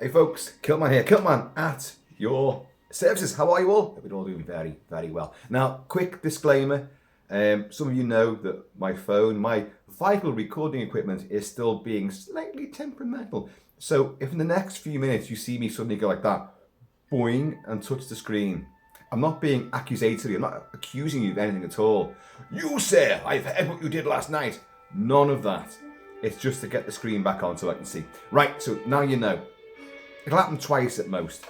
Hey folks, Kilt-Man here. Kilt-Man at your services. How are you all? We're all doing very, very well. Now, quick disclaimer. Some of you know that my phone, my vital recording equipment is still being slightly temperamental. So if in the next few minutes you see me suddenly go like that, boing, and touch the screen, I'm not being accusatory. I'm not accusing you of anything at all. You, sir, I've heard what you did last night. None of that. It's just to get the screen back on so I can see. Right, so now you know. It'll happen twice at most.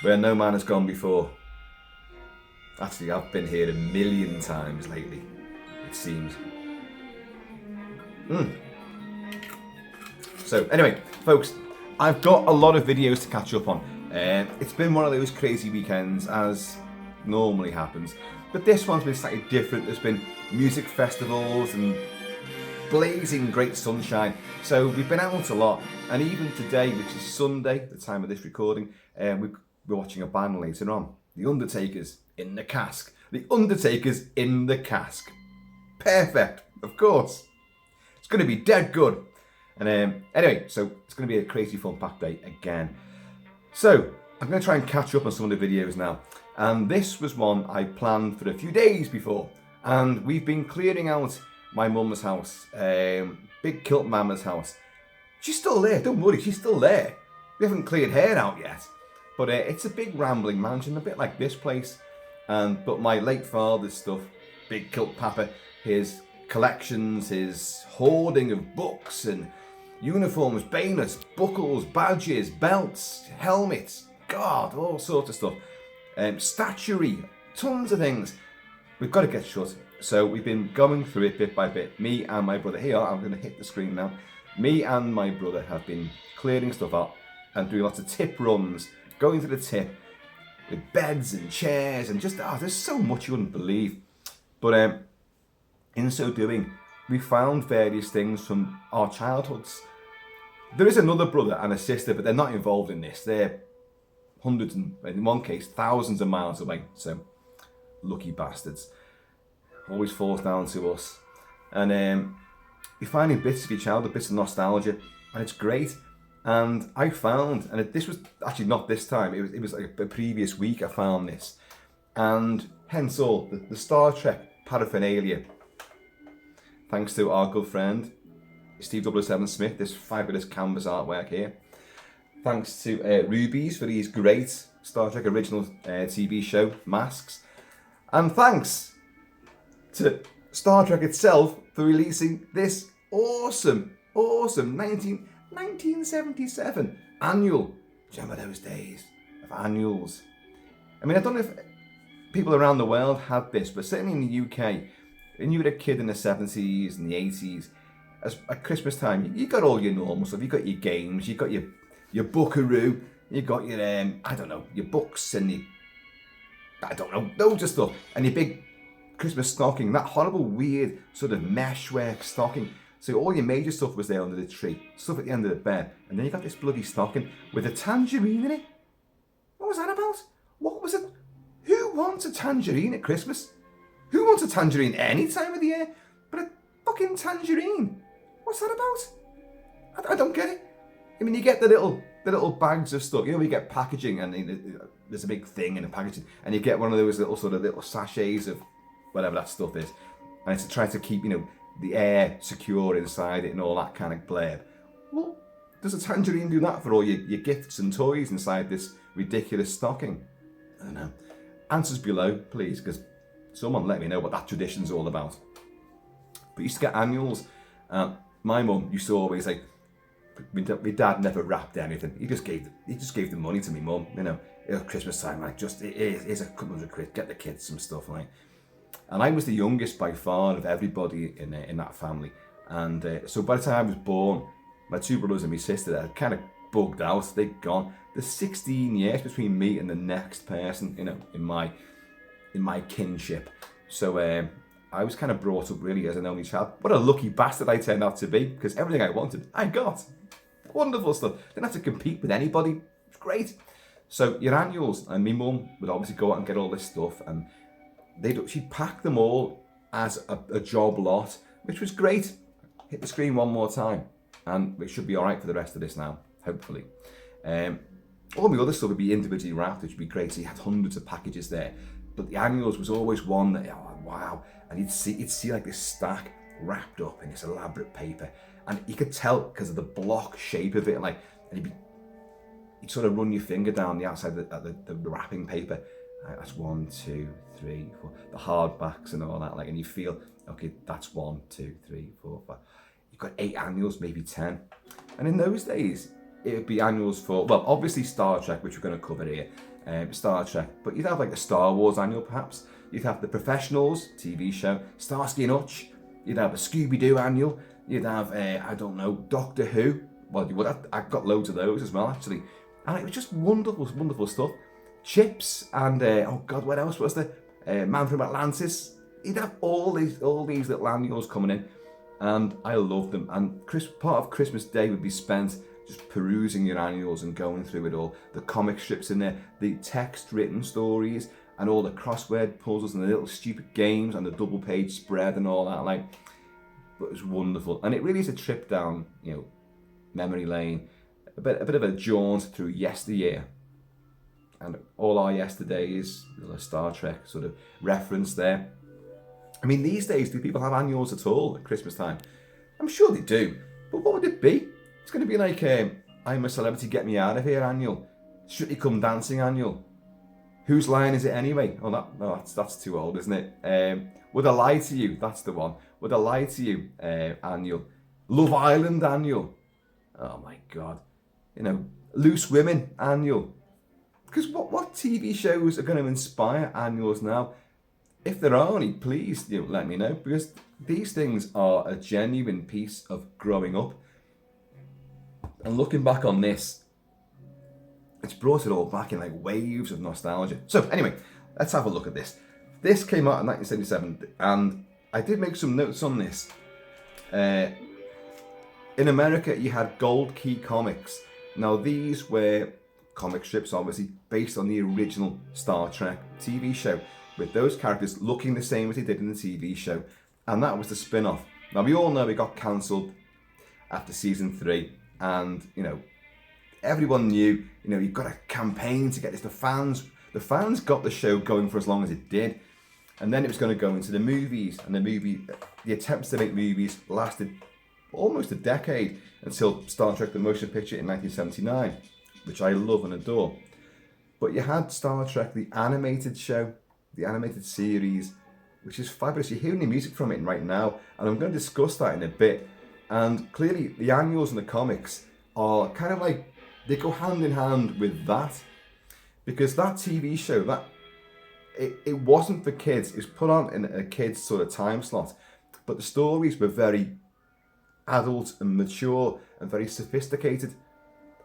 Where no man has gone before. Actually, I've been here a million times lately, it seems. So, anyway, folks, I've got a lot of videos to catch up on. It's been one of those crazy weekends, as normally happens. But this one's been slightly different. There's been music festivals and blazing great sunshine. So we've been out a lot. And even today, which is Sunday, the time of this recording, we're watching a band later on. The Undertakers in the Cask. The Undertakers in the Cask. Perfect, of course. It's going to be dead good. And anyway, so it's going to be a crazy fun packed day again. So I'm going to try and catch up on some of the videos now. And this was one I planned for a few days before. And we've been clearing out my mum's house, big Kilt Mama's house. She's still there, don't worry, she's still there. We haven't cleared her out yet. But it's a big rambling mansion, a bit like this place. But my late father's stuff, big Kilt Papa, his collections, his hoarding of books and uniforms, bayonets, buckles, badges, belts, helmets, God, all sorts of stuff. Statuary, tons of things. We've got to get shut. So we've been going through it bit by bit. Me and my brother, here, I'm going to hit the screen now. Me and my brother have been clearing stuff up and doing lots of tip runs, going to the tip with beds and chairs and just, there's so much you wouldn't believe. But in so doing, we found various things from our childhoods. There is another brother and a sister, but they're not involved in this. They're hundreds and, in one case, thousands of miles away. So, lucky bastards. Always falls down to us. And you're finding bits of your childhood, bits of nostalgia, and it's great. And I found, and this was actually not this time, it was like a previous week I found this. And hence all, the Star Trek paraphernalia. Thanks to our good friend, Steve 007 Smith, this fabulous canvas artwork here. Thanks to Rubies for these great Star Trek original TV show masks. And thanks to Star Trek itself for releasing this awesome 1977 annual. Do you remember those days of annuals? I mean, I don't know if people around the world had this, but certainly in the UK, when you were a kid in the 70s and the 80s, at Christmas time, you got all your normal stuff. You got your games, you got your Buckaroo, you got your, your books and loads of stuff. And your big Christmas stocking, that horrible, weird sort of meshwork stocking. So all your major stuff was there under the tree, stuff at the end of the bed. And then you got this bloody stocking with a tangerine in it. What was that about? What was it? Who wants a tangerine at Christmas? Who wants a tangerine any time of the year? But a fucking tangerine. What's that about? I don't get it. I mean, you get the little bags of stuff. You know, you get packaging and there's a big thing in the packaging, and you get one of those little sachets of whatever that stuff is, and it's to try to keep the air secure inside it and all that kind of blurb. Well, does a tangerine do that for all your gifts and toys inside this ridiculous stocking? I don't know. Answers below, please, because someone let me know what that tradition's all about. But you used to get annuals. My mum used to always like. My dad never wrapped anything. He just gave the money to me mum. At Christmas time, like here's a couple of quid. Get the kids some stuff, like. And I was the youngest by far of everybody in that family. And so by the time I was born, my two brothers and my sister had kind of bugged out. They'd gone. There's 16 years between me and the next person, in my kinship. So I was kind of brought up really as an only child. What a lucky bastard I turned out to be, because everything I wanted, I got. Wonderful stuff. Didn't have to compete with anybody. It's great. So your annuals, and my mum would obviously go out and get all this stuff, and she'd pack them all as a job lot, which was great. Hit the screen one more time, and it should be all right for the rest of this now, hopefully. All the other stuff would be individually wrapped, which would be great. So you had hundreds of packages there, but the annuals was always one that, oh wow, and you'd see like this stack wrapped up in this elaborate paper, and you could tell because of the block shape of it, like, and you'd sort of run your finger down the outside of the wrapping paper. That's 1, 2, 3, 4. The hardbacks and all that, like, and you feel, okay, that's 1, 2, 3, 4, 5. You've got 8 annuals, maybe 10. And in those days, it would be annuals for, well, obviously Star Trek, which we're going to cover here, Star Trek, but you'd have like a Star Wars annual, perhaps. You'd have the Professionals TV show, Starsky and Hutch. You'd have a Scooby-Doo annual. You'd have, I don't know, Doctor Who. Well, you would have, I've got loads of those as well, actually. And it was just wonderful, wonderful stuff. Chips and, oh God, what else was there? Man from Atlantis. You'd have all these little annuals coming in. And I loved them. And part of Christmas Day would be spent just perusing your annuals and going through it all. The comic strips in there, the text-written stories, and all the crossword puzzles and the little stupid games and the double-page spread and all that. Like, but it was wonderful. And it really is a trip down, memory lane, a bit of a jaunt through yesteryear. And all our yesterdays, there's a Star Trek sort of reference there. I mean, these days, do people have annuals at all at Christmas time? I'm sure they do. But what would it be? It's going to be like I'm a Celebrity, Get Me Out of Here annual. Strictly Come Dancing annual. Whose Line Is It Anyway? Oh, that's too old, isn't it? Would I Lie to You? That's the one. Would I Lie to You annual. Love Island annual. Oh my God. Loose Women annual. Because what TV shows are going to inspire annuals now? If there are any, please let me know, because these things are a genuine piece of growing up. And looking back on this, it's brought it all back in like waves of nostalgia. So anyway, let's have a look at this. This came out in 1977, and I did make some notes on this. In America, you had Gold Key Comics. Now these were comic strips, obviously, based on the original Star Trek TV show, with those characters looking the same as they did in the TV show. And that was the spin-off. Now we all know it got cancelled after season 3, and everyone knew, you've got a campaign to get this. The fans got the show going for as long as it did, and then it was going to go into the movies, and the attempts to make movies lasted almost a decade until Star Trek: The Motion Picture in 1979, which I love and adore. But you had Star Trek, the animated show, the animated series, which is fabulous. You're hearing the music from it right now, and I'm going to discuss that in a bit. And clearly, the annuals and the comics are kind of like, they go hand in hand with that, because that TV show, it wasn't for kids. It was put on in a kid's sort of time slot, but the stories were very adult and mature and very sophisticated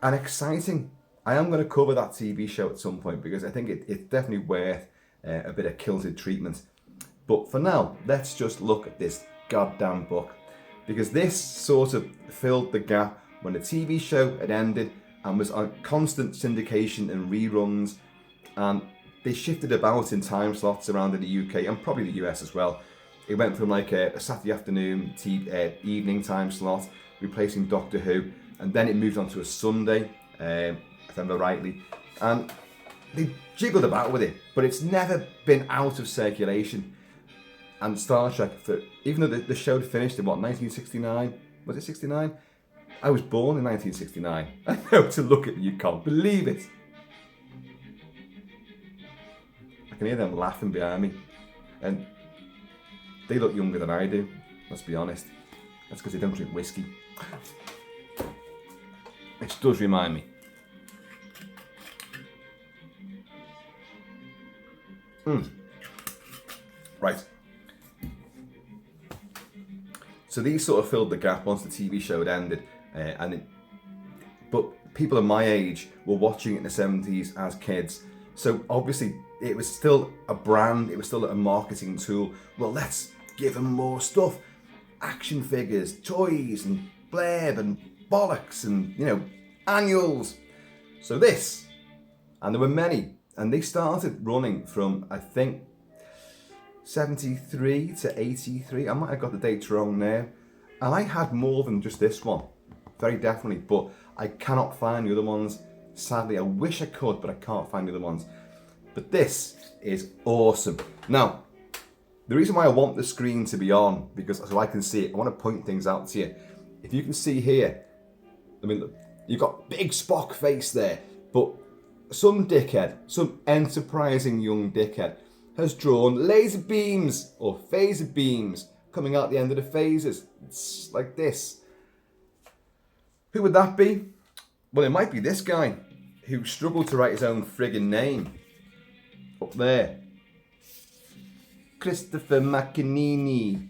and exciting. I am going to cover that TV show at some point, because I think it's definitely worth a bit of kilted treatment. But for now, let's just look at this goddamn book, because this sort of filled the gap when the TV show had ended and was on constant syndication and reruns, and they shifted about in time slots around in the UK and probably the US as well. It went from like a Saturday afternoon evening time slot, replacing Doctor Who, and then it moved on to a Sunday, if I remember rightly, and they jiggled about with it, but it's never been out of circulation. And Star Trek, even though the show had finished in 1969? Was it 69? I was born in 1969. I know, to look at you can't believe it. I can hear them laughing behind me, and they look younger than I do, let's be honest. That's because they don't drink whiskey. Which does remind me. Right. So these sort of filled the gap once the TV show had ended, but people of my age were watching it in the 70s as kids. So obviously it was still a brand, it was still a marketing tool. Well, let's give them more stuff. Action figures, toys, and blurb, and bollocks, and, annuals. So this, and there were many, and they started running from, I think, 73 to 83. I might have got the dates wrong there. And I had more than just this one, very definitely, but I cannot find the other ones. Sadly, I wish I could, but I can't find the other ones. But this is awesome. Now, the reason why I want the screen to be on, because so I can see it, I want to point things out to you. If you can see here, I mean, look, you've got big Spock face there, but some dickhead, some enterprising young dickhead, has drawn laser beams or phaser beams coming out the end of the phasers. It's like this. Who would that be? Well, it might be this guy who struggled to write his own friggin' name. Up there. Christopher Maccanini.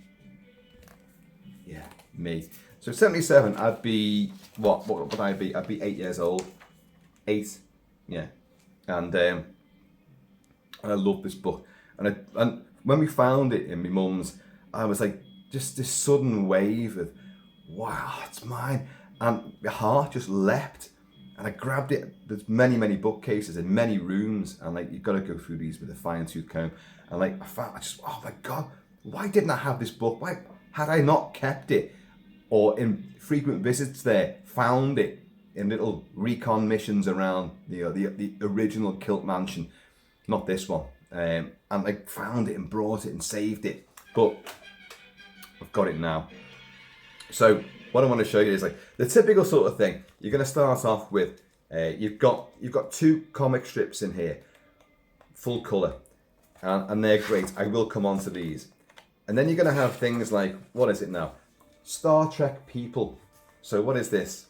Yeah, me. So 77, I'd be, what would I be? I'd be 8 years old. 8, yeah. And I love this book. And when we found it in my mum's, I was like, just this sudden wave of, wow, it's mine. And my heart just leapt. And I grabbed it. There's many bookcases in many rooms. And like, you've got to go through these with a fine tooth comb. And like, I just, oh my God, why didn't I have this book? Why had I not kept it? Or in frequent visits there, found it in little recon missions around the original Kilt Mansion, not this one. And like found it and brought it and saved it. But I've got it now. So what I want to show you is like the typical sort of thing. You're going to start off with, you've got 2 comic strips in here, full colour. And they're great. I will come on to these. And then you're going to have things like, what is it now? Star Trek people. So what is this?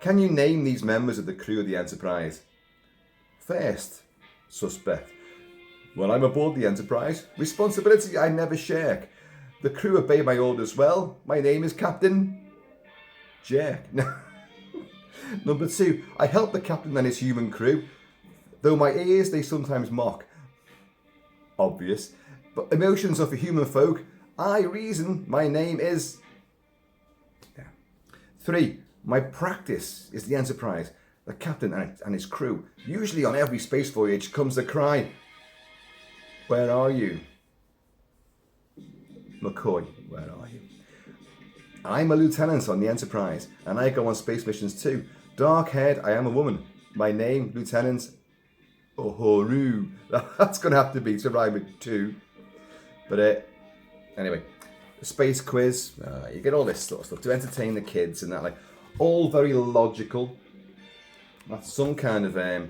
Can you name these members of the crew of the Enterprise? First suspect. When I'm aboard the Enterprise, responsibility I never shirk. The crew obey my orders well. My name is Captain Jerk. Number 2. I help the captain and his human crew. Though my ears they sometimes mock. Obvious. But emotions are for human folk. I reason my name is... 3. My practice is the Enterprise. The captain and his crew. Usually on every space voyage comes the cry, where are you? McCoy, where are you? I'm a lieutenant on the Enterprise, and I go on space missions too. Dark-haired, I am a woman. My name, Lieutenant Uhuru. That's going to have to be to rhyme with 2. But anyway, space quiz. You get all this sort of stuff to entertain the kids and that, like, all very logical. That's some kind of... Mr.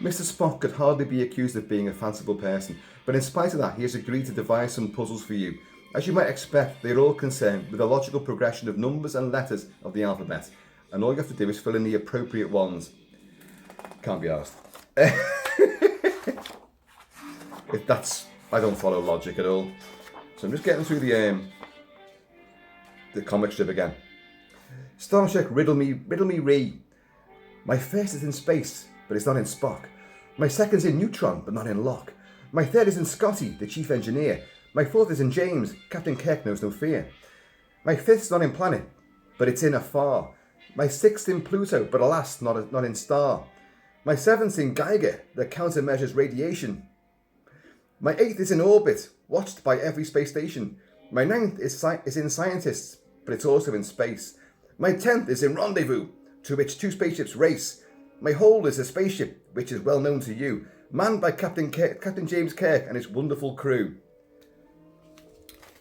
Spock could hardly be accused of being a fanciful person, but in spite of that, he has agreed to devise some puzzles for you. As you might expect, they're all concerned with the logical progression of numbers and letters of the alphabet, and all you have to do is fill in the appropriate ones. Can't be asked. If that's... I don't follow logic at all. So I'm just getting through the comic strip again. Starship riddle me re. My first is in space, but it's not in Spock. My second's in Neutron, but not in Locke. My third is in Scotty, the chief engineer. My fourth is in James, Captain Kirk knows no fear. My fifth's not in Planet, but it's in Afar. My sixth in Pluto, but alas, not in Star. My seventh's in Geiger, that countermeasures radiation. My eighth is in Orbit, watched by every space station. My ninth is in Scientists, but it's also in space. My 10th is in Rendezvous, to which 2 spaceships race. My hold is a spaceship, which is well known to you, manned by Captain James Kirk and his wonderful crew.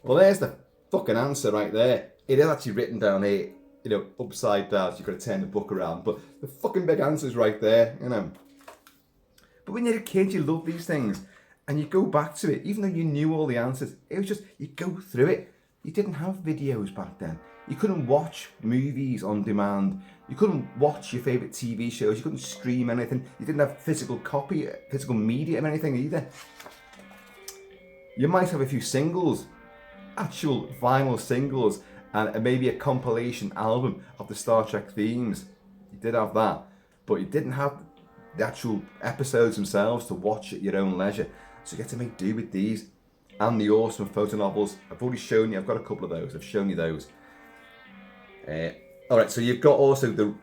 Well, there's the fucking answer right there. It is actually written down here, you know, upside down, so you've got to turn the book around. But the fucking big answer's right there, you know. But when you're a kid, you love these things. And you go back to it, even though you knew all the answers. It was just, you go through it. You didn't have videos back then. You couldn't watch movies on demand. You couldn't watch your favourite TV shows. You couldn't stream anything. You didn't have physical media of anything either. You might have a few singles, actual vinyl singles, and maybe a compilation album of the Star Trek themes. You did have that, but you didn't have the actual episodes themselves to watch at your own leisure. So you get to make do with these and the awesome photo novels. I've already shown you, I've got a couple of those, I've shown you those. Alright, so you've got also the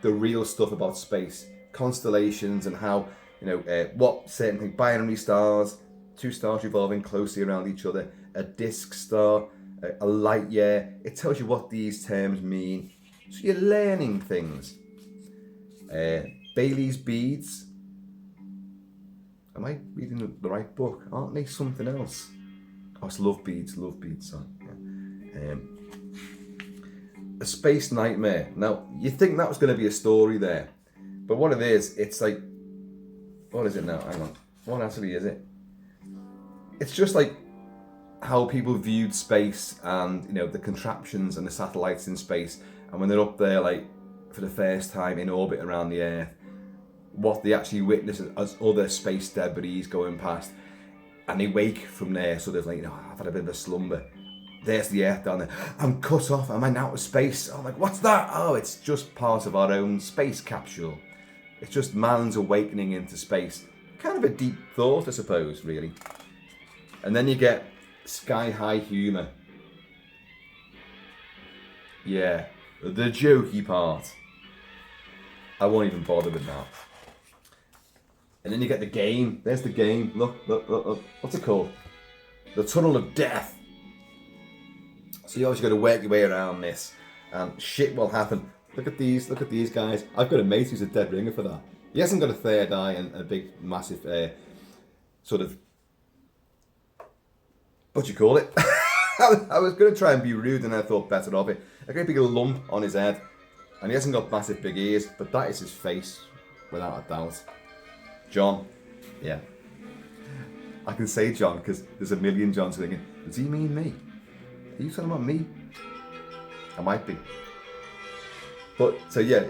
real stuff about space, constellations and how, you know, what certain things, binary stars, two stars revolving closely around each other, a disk star, a light year. It tells you what these terms mean. So you're learning things. Bailey's beads. Am I reading the right book? Aren't they something else? Oh, it's love beads, son. Yeah. A space nightmare. Now, you think that was going to be a story there, but what it is, it's like, what is it now? Hang on. What actually is it? It's just like how people viewed space and, you know, the contraptions and the satellites in space, and when they're up there, like, for the first time in orbit around the Earth, what they actually witness as other space debris going past, and they wake from there, sort of like, you know, I've had a bit of a slumber. There's the Earth down there. I'm cut off. I'm in outer space. I'm like, what's that? Oh, it's just part of our own space capsule. It's just man's awakening into space. Kind of a deep thought, I suppose, really. And then you get sky-high humour. Yeah, the jokey part. I won't even bother with that. And then you get the game. There's the game. Look. What's it called? The Tunnel of Death. So you obviously got to work your way around this, and shit will happen. Look at these guys. I've got a mate who's a dead ringer for that. He hasn't got a third eye and a big, massive, sort of, what do you call it? I was going to try and be rude, and I thought better of it. A great big lump on his head, and he hasn't got massive big ears, but that is his face, without a doubt. John, yeah. I can say John because there's a million Johns thinking, does he mean me? Are you talking about me? I might be. But, so yeah,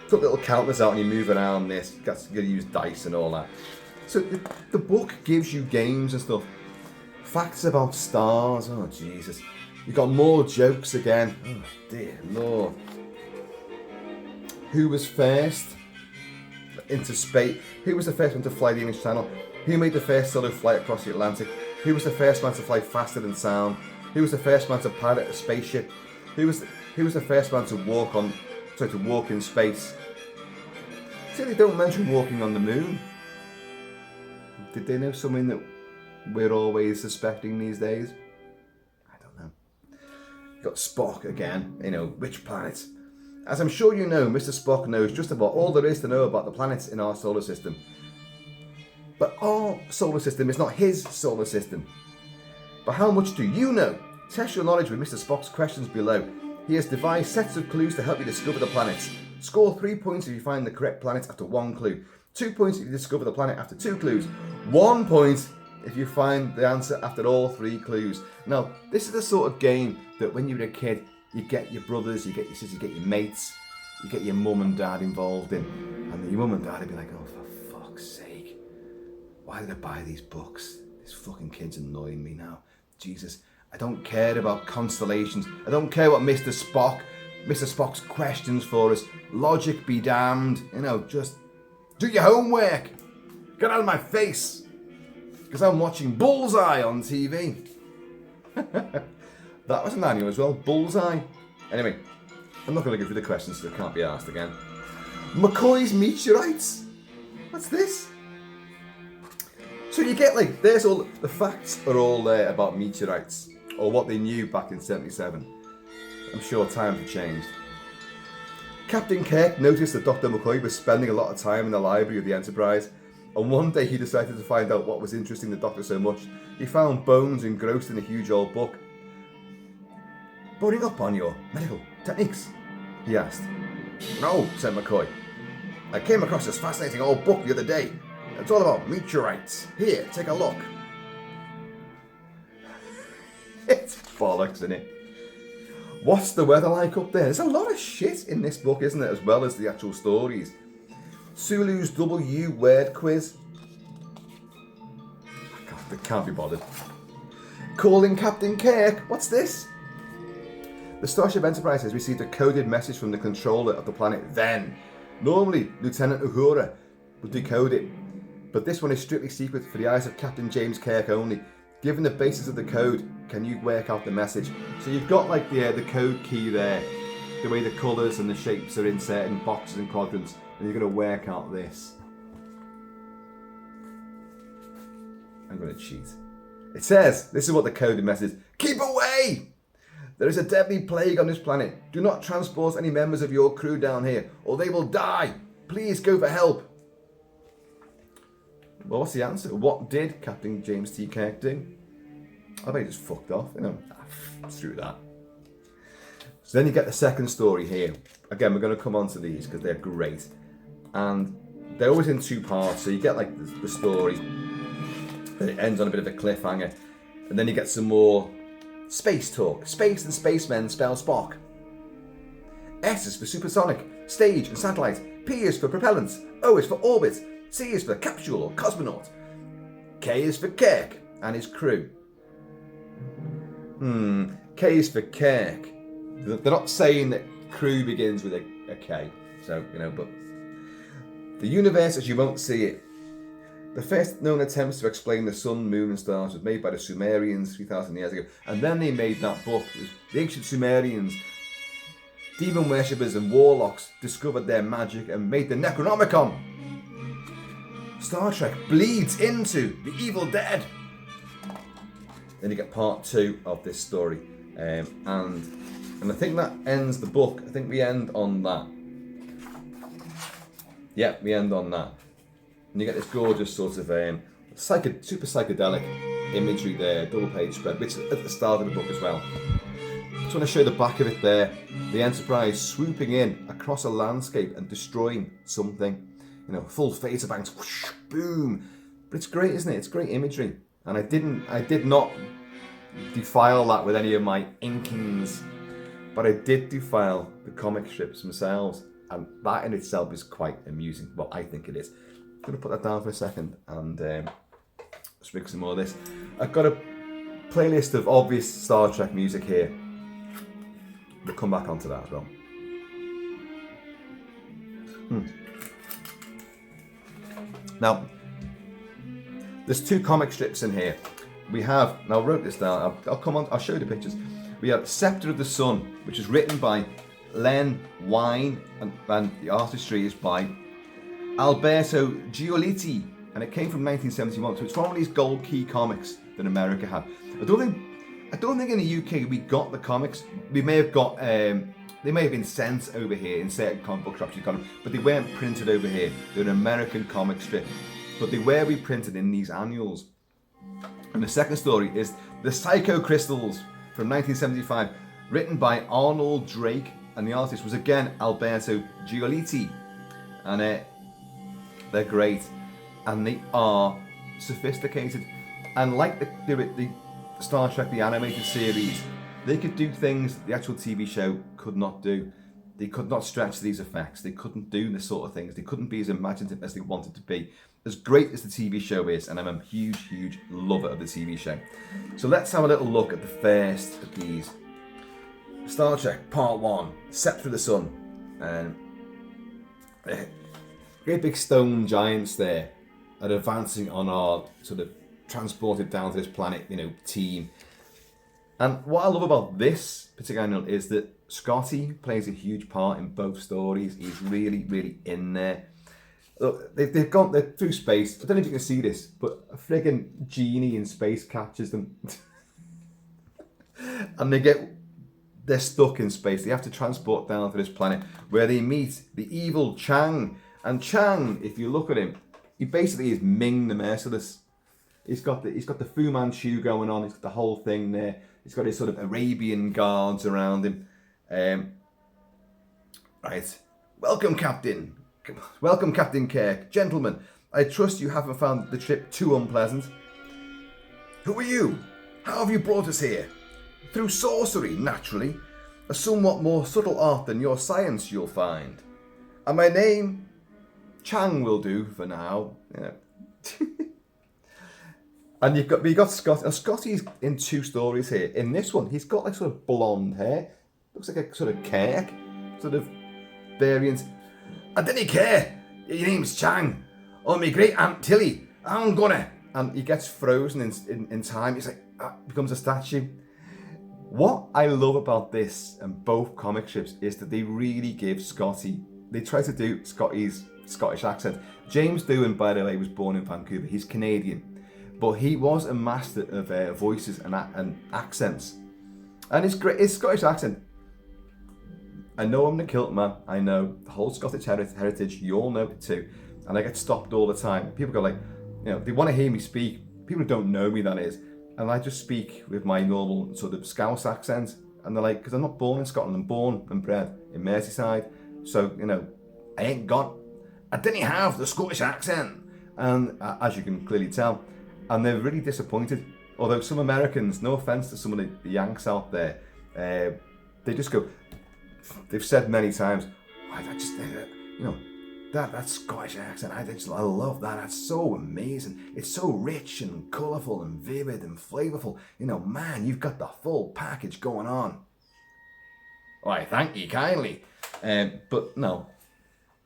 put little counters out and you move around this. You've got to use dice and all that. So the book gives you games and stuff. Facts about stars. Oh, Jesus. You've got more jokes again. Oh, dear Lord. Who was first into space? Who was the first one to fly the English Channel? Who made the first solo flight across the Atlantic? Who was the first man to fly faster than sound? Who was the first man to pilot a spaceship? Who was the first man to walk in space? See, they don't mention walking on the moon. Did they know something that we're always suspecting these days? I don't know. You've got Spock again, you know, which planets? As I'm sure you know, Mr. Spock knows just about all there is to know about the planets in our solar system. But our solar system is not his solar system. But how much do you know? Test your knowledge with Mr. Spock's questions below. He has devised sets of clues to help you discover the planets. Score 3 points if you find the correct planet after 1 clue. 2 points if you discover the planet after 2 clues. 1 point if you find the answer after all 3 clues. Now, this is the sort of game that when you were a kid, you get your brothers, you get your sisters, you get your mates, you get your mum and dad involved in. And your mum and dad would be like, oh, for fuck's sake. Why did I buy these books? This fucking kid's annoying me now. Jesus, I don't care about constellations. I don't care what Mr. Spock's questions for us. Logic be damned. You know, just do your homework. Get out of my face. Because I'm watching Bullseye on TV. That was an annual as well. Bullseye. Anyway, I'm not going to go through the questions so they can't be asked again. McCoy's meteorites. What's this? So you get like, there's all, the facts are all there about meteorites, or what they knew back in 77. I'm sure times have changed. Captain Kirk noticed that Dr. McCoy was spending a lot of time in the library of the Enterprise, and one day he decided to find out what was interesting the Doctor so much. He found bones engrossed in a huge old book. Boarding up on your medical techniques? He asked. No, said McCoy. I came across this fascinating old book the other day. It's all about meteorites. Here, take a look. It's bollocks, isn't it? What's the weather like up there? There's a lot of shit in this book, isn't it? As well as the actual stories. Sulu's W word quiz. I can't be bothered. Calling Captain Kirk. What's this? The Starship Enterprise has received a coded message from the controller of the planet Ven. Normally, Lieutenant Uhura would decode it, but this one is strictly secret for the eyes of Captain James Kirk only. Given the basis of the code, can you work out the message? So you've got like the code key there, the way the colours and the shapes are in certain boxes and quadrants, and you're going to work out this. I'm going going to cheat. It says, this is what the coded message is: keep away! There is a deadly plague on this planet. Do not transport any members of your crew down here, or they will die. Please go for help. Well, what's the answer? What did Captain James T. Kirk do? I bet he just fucked off, screw that. So then you get the second story here. Again, we're going to come on to these because they're great. And they're always in two parts. So you get like the story, and it ends on a bit of a cliffhanger. And then you get some more space talk. Space and spacemen spell Spock. S is for supersonic, stage and satellite. P is for propellants. O is for orbit. C is for capsule or cosmonaut. K is for Kirk and his crew. K is for Kirk. They're not saying that crew begins with a K. So, but the universe as you won't see it. The first known attempts to explain the sun, moon and stars was made by the Sumerians 3,000 years ago. And then they made that book. The ancient Sumerians, demon worshippers and warlocks discovered their magic and made the Necronomicon. Star Trek bleeds into the evil dead. Then you get part 2 of this story. And I think that ends the book. I think we end on that. Yeah, we end on that. And you get this gorgeous sort of super psychedelic imagery there, double page spread, which is at the start of the book as well. Just want to show the back of it there. The Enterprise swooping in across a landscape and destroying something. Full phaser bangs, whoosh, boom. But it's great, isn't it? It's great imagery. And I did not defile that with any of my inkings, but I did defile the comic strips themselves. And that in itself is quite amusing. Well, I think it is. I'm going to put that down for a second and let's make some more of this. I've got a playlist of obvious Star Trek music here. We'll come back onto that as well. Now, there's 2 comic strips in here. We have, and I wrote this down, I'll show you the pictures. We have Scepter of the Sun, which is written by Len Wein, and the artistry is by Alberto Giolitti, and it came from 1971, so it's from one of these gold key comics that America had. I don't think in the UK we got the comics. We may have got, they may have been sent over here in certain comic book shops, but they weren't printed over here. They're an American comic strip, but they were reprinted in these annuals. And the second story is The Psycho Crystals from 1975, written by Arnold Drake, and the artist was again Alberto Giolitti. And they're great, and they are sophisticated. And like the Star Trek, the animated series, they could do things the actual TV show could not do. They could not stretch these effects. They couldn't do the sort of things. They couldn't be as imaginative as they wanted to be. As great as the TV show is, and I'm a huge, huge lover of the TV show. So let's have a little look at the first of these. Star Trek Part 1, Scepter of the Sun. And great big stone giants there are advancing on our sort of transported down to this planet, team. And what I love about this particular annual is that Scotty plays a huge part in both stories. He's really, really in there. Look, they're through space. I don't know if you can see this, but a friggin' genie in space catches them. And they're stuck in space. They have to transport down to this planet where they meet the evil Chang. And Chang, if you look at him, he basically is Ming the Merciless. He's got the Fu Manchu going on. He's got the whole thing there. He's got his sort of Arabian guards around him. Right. Welcome, Captain. Welcome, Captain Kirk. Gentlemen, I trust you haven't found the trip too unpleasant. Who are you? How have you brought us here? Through sorcery, naturally. A somewhat more subtle art than your science, you'll find. And my name? Chang will do for now. And we got Scott. Now Scotty's in 2 stories here. In this one, he's got like sort of blonde hair. Looks like a sort of Kirk sort of variant. I didn't care. Your name's Chang. Or my great aunt Tilly. I'm gonna. And he gets frozen in time. He's like, becomes a statue. What I love about this and both comic strips is that they really give Scotty. They try to do Scotty's Scottish accent. James Doohan, by the way, was born in Vancouver. He's Canadian. But he was a master of voices and accents. And his Scottish accent, I know I'm the Kilt-Man, I know the whole Scottish heritage, you all know it too. And I get stopped all the time. People go like, they want to hear me speak. People who don't know me, that is. And I just speak with my normal sort of Scouse accent. And they're like, because I'm not born in Scotland, I'm born and bred in Merseyside. So, I didn't have the Scottish accent. And as you can clearly tell, and they're really disappointed. Although some Americans, no offense to some of the Yanks out there, they just go, they've said many times, that Scottish accent, I love that. That's so amazing. It's so rich and colourful and vivid and flavourful. Man, you've got the full package going on. Why, thank you kindly. But no,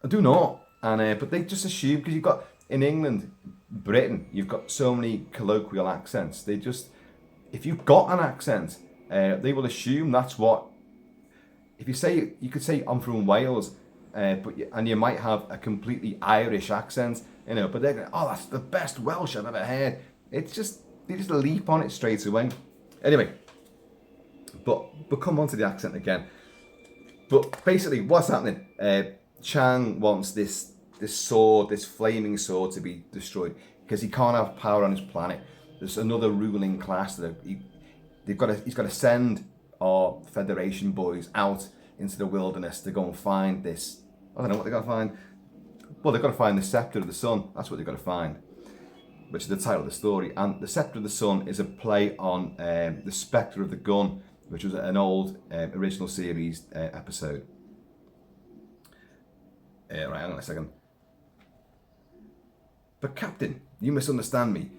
I do not. And but they just assume, because you've got, in England, Britain, you've got so many colloquial accents. If you've got an accent, they will assume that's what. If you could say I'm from Wales, and you might have a completely Irish accent, but they're going, oh, that's the best Welsh I've ever heard. They just leap on it straight away. Anyway, but come on to the accent again. But basically, what's happening? Chang wants this sword, this flaming sword, to be destroyed because he can't have power on his planet. There's another ruling class that he's got to send our Federation boys out into the wilderness to go and find this. I don't know what they got to find. Well, they've got to find the Scepter of the Sun. That's what they've got to find, which is the title of the story. And the Scepter of the Sun is a play on the Spectre of the Gun, which was an old original series episode. Right, hang on a second. But Captain, you misunderstand me.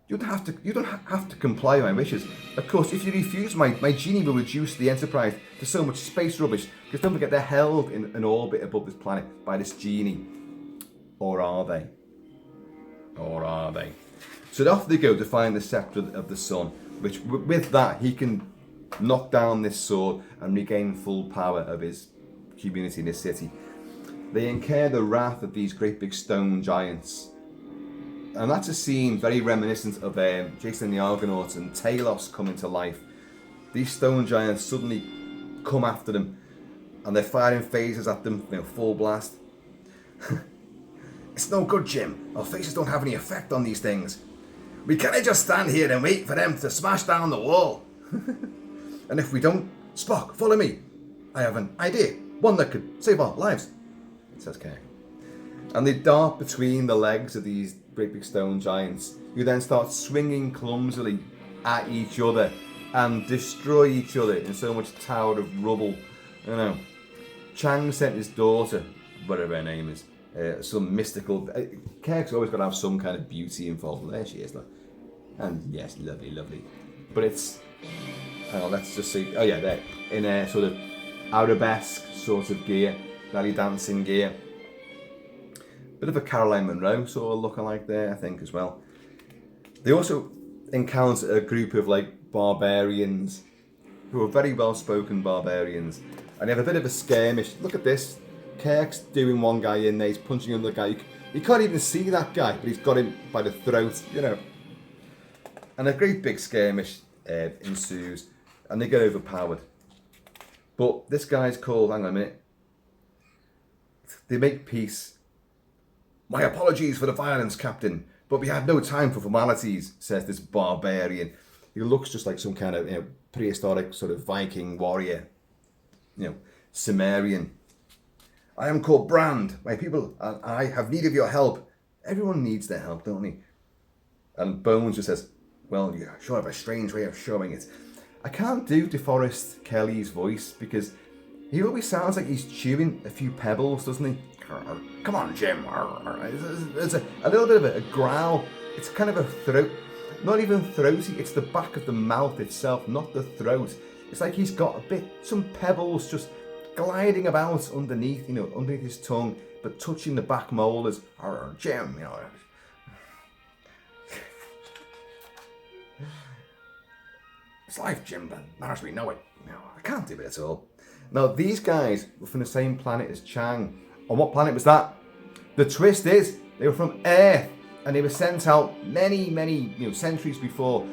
You don't have to comply with my wishes. Of course, if you refuse, my genie will reduce the Enterprise to so much space rubbish. Because don't forget, they're held in an orbit above this planet by this genie. Or are they? So off they go to find the Scepter of the Sun. Which, with that, he can knock down this sword and regain full power of his community in his city. They incur the wrath of these great big stone giants. And that's a scene very reminiscent of Jason and the Argonauts and Talos coming to life. These stone giants suddenly come after them and they're firing phasers at them, full blast. It's no good, Jim. Our phasers don't have any effect on these things. We can't just stand here and wait for them to smash down the wall. And if we don't, Spock, follow me. I have an idea. One that could save our lives, says Kirk. And they dart between the legs of these great big stone giants, who then start swinging clumsily at each other and destroy each other in so much tower of rubble. Chang sent his daughter, whatever her name is, some mystical. Kirk's always got to have some kind of beauty involved. There she is, look. And yes, lovely. But it's. Let's just see. Oh yeah, there in a sort of arabesque sort of gear, belly dancing gear. Bit of a Caroline Munro sort of lookalike there, I think, as well. They also encounter a group of barbarians who are very well-spoken barbarians, and they have a bit of a skirmish. Look at this. Kirk's doing one guy in there, he's punching another guy. You can't even see that guy, but he's got him by the throat, And a great big skirmish ensues, and they get overpowered. But this guy's called, hang on a minute. They make peace. My apologies for the violence, Captain, but we had no time for formalities, says this barbarian. He looks just like some kind of prehistoric sort of Viking warrior, Sumerian. I am called Brand. My people and I have need of your help. Everyone needs their help, don't they? And Bones just says, well, you sure have a strange way of showing it. I can't do DeForest Kelly's voice because he always sounds like he's chewing a few pebbles, doesn't he? Come on, Jim. There's a little bit of a growl. It's kind of a throat, not even throaty. It's the back of the mouth itself, not the throat. It's like he's got some pebbles just gliding about underneath, underneath his tongue, but touching the back molars. Jim, It's life, Jim, but not as we know it. I can't do it at all. Now, these guys were from the same planet as Chang. On what planet was that? The twist is they were from Earth, And they were sent out many, centuries before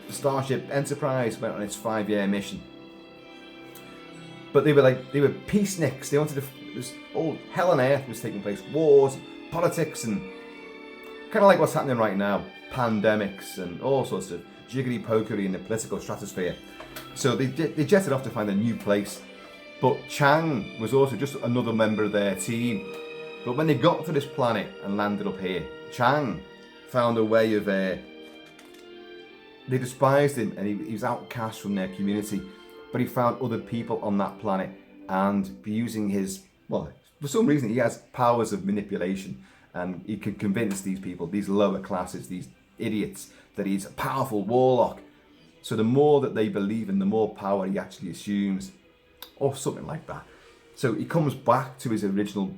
the Starship Enterprise went on its 5-year mission. But they were peaceniks. They wanted all hell on earth was taking place, wars, politics, and kind of like what's happening right now, pandemics and all sorts of jiggly-pokery in the political stratosphere. So they jetted off to find a new place. But Chang was also just another member of their team. But when they got to this planet and landed up here, Chang found a way of... they despised him and he was outcast from their community. But he found other people on that planet and using his... Well, for some reason he has powers of manipulation and he can convince these people, these lower classes, these idiots, that he's a powerful warlock. So the more that they believe in, the more power he actually assumes. Or something like that. So he comes back to his original,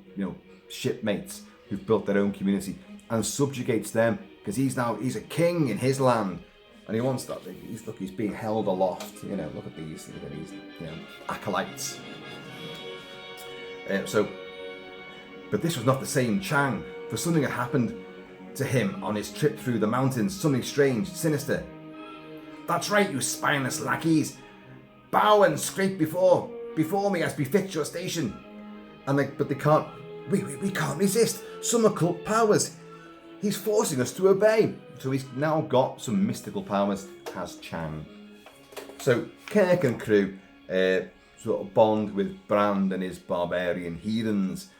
shipmates who've built their own community and subjugates them because he's a king in his land and he wants that. He's being held aloft. Look at these acolytes. But this was not the same Chang, for something had happened to him on his trip through the mountains. Something strange, sinister. That's right, you spineless lackeys. Bow and scrape before me as befits your station. But they can't. We can't resist. Some occult powers. He's forcing us to obey. So he's now got some mystical powers as Chang. So Kirk and crew sort of bond with Brand and his barbarian heathens,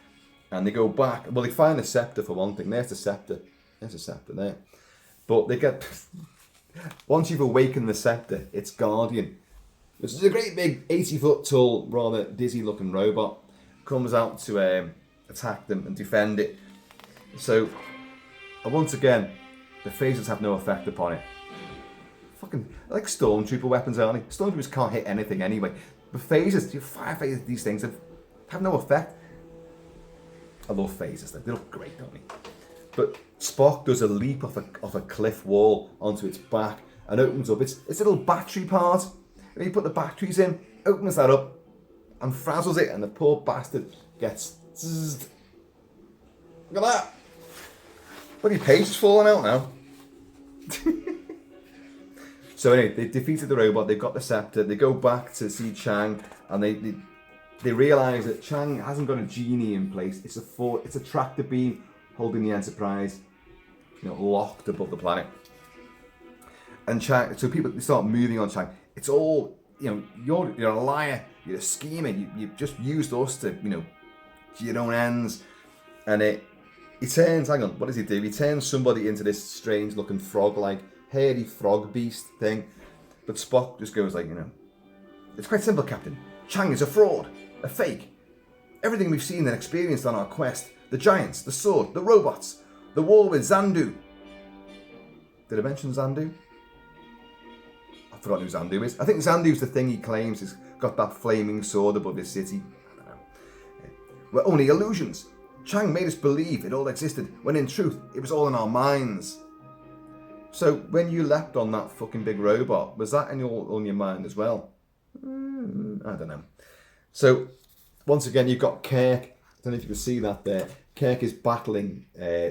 and they go back. Well, they find the scepter for one thing. There's the scepter. There's a scepter there. But they get once you've awakened the scepter, its guardian, which is a great big 80-foot tall, rather dizzy-looking robot, comes out to attack them and defend it. So, once again, the phasers have no effect upon it. Fucking like stormtrooper weapons, aren't they? Stormtroopers can't hit anything anyway. But phasers, fire phasers, these things have no effect. I love phasers; they look great, don't they? But Spock does a leap off a cliff wall onto its back and opens up its little battery part. And he put the batteries in, opens that up, and frazzles it, and the poor bastard gets zzz. Look at that! Bloody page is falling out now. So anyway, they defeated the robot, they've got the scepter, they go back to see Chang, and they realise that Chang hasn't got a genie in place. It's a tractor beam holding the Enterprise, locked above the planet. And Chang, so people, they start moving on Chang. It's all, you're a liar, you're a schemer, you've just used us to, to your own ends. And he turns, hang on, what does he do? He turns somebody into this strange looking frog-like, hairy frog beast thing. But Spock just goes like, it's quite simple, Captain. Chang is a fraud, a fake. Everything we've seen and experienced on our quest, the giants, the sword, the robots, the war with Xandu. Did I mention Xandu? I've forgotten who Xandu is. I think Xandu's the thing he claims has got that flaming sword above his city. I don't know. We're only illusions. Chang made us believe it all existed, when in truth, it was all in our minds. So, when you leapt on that fucking big robot, was that on your mind as well? I don't know. So, once again, you've got Kirk. I don't know if you can see that there. Kirk is battling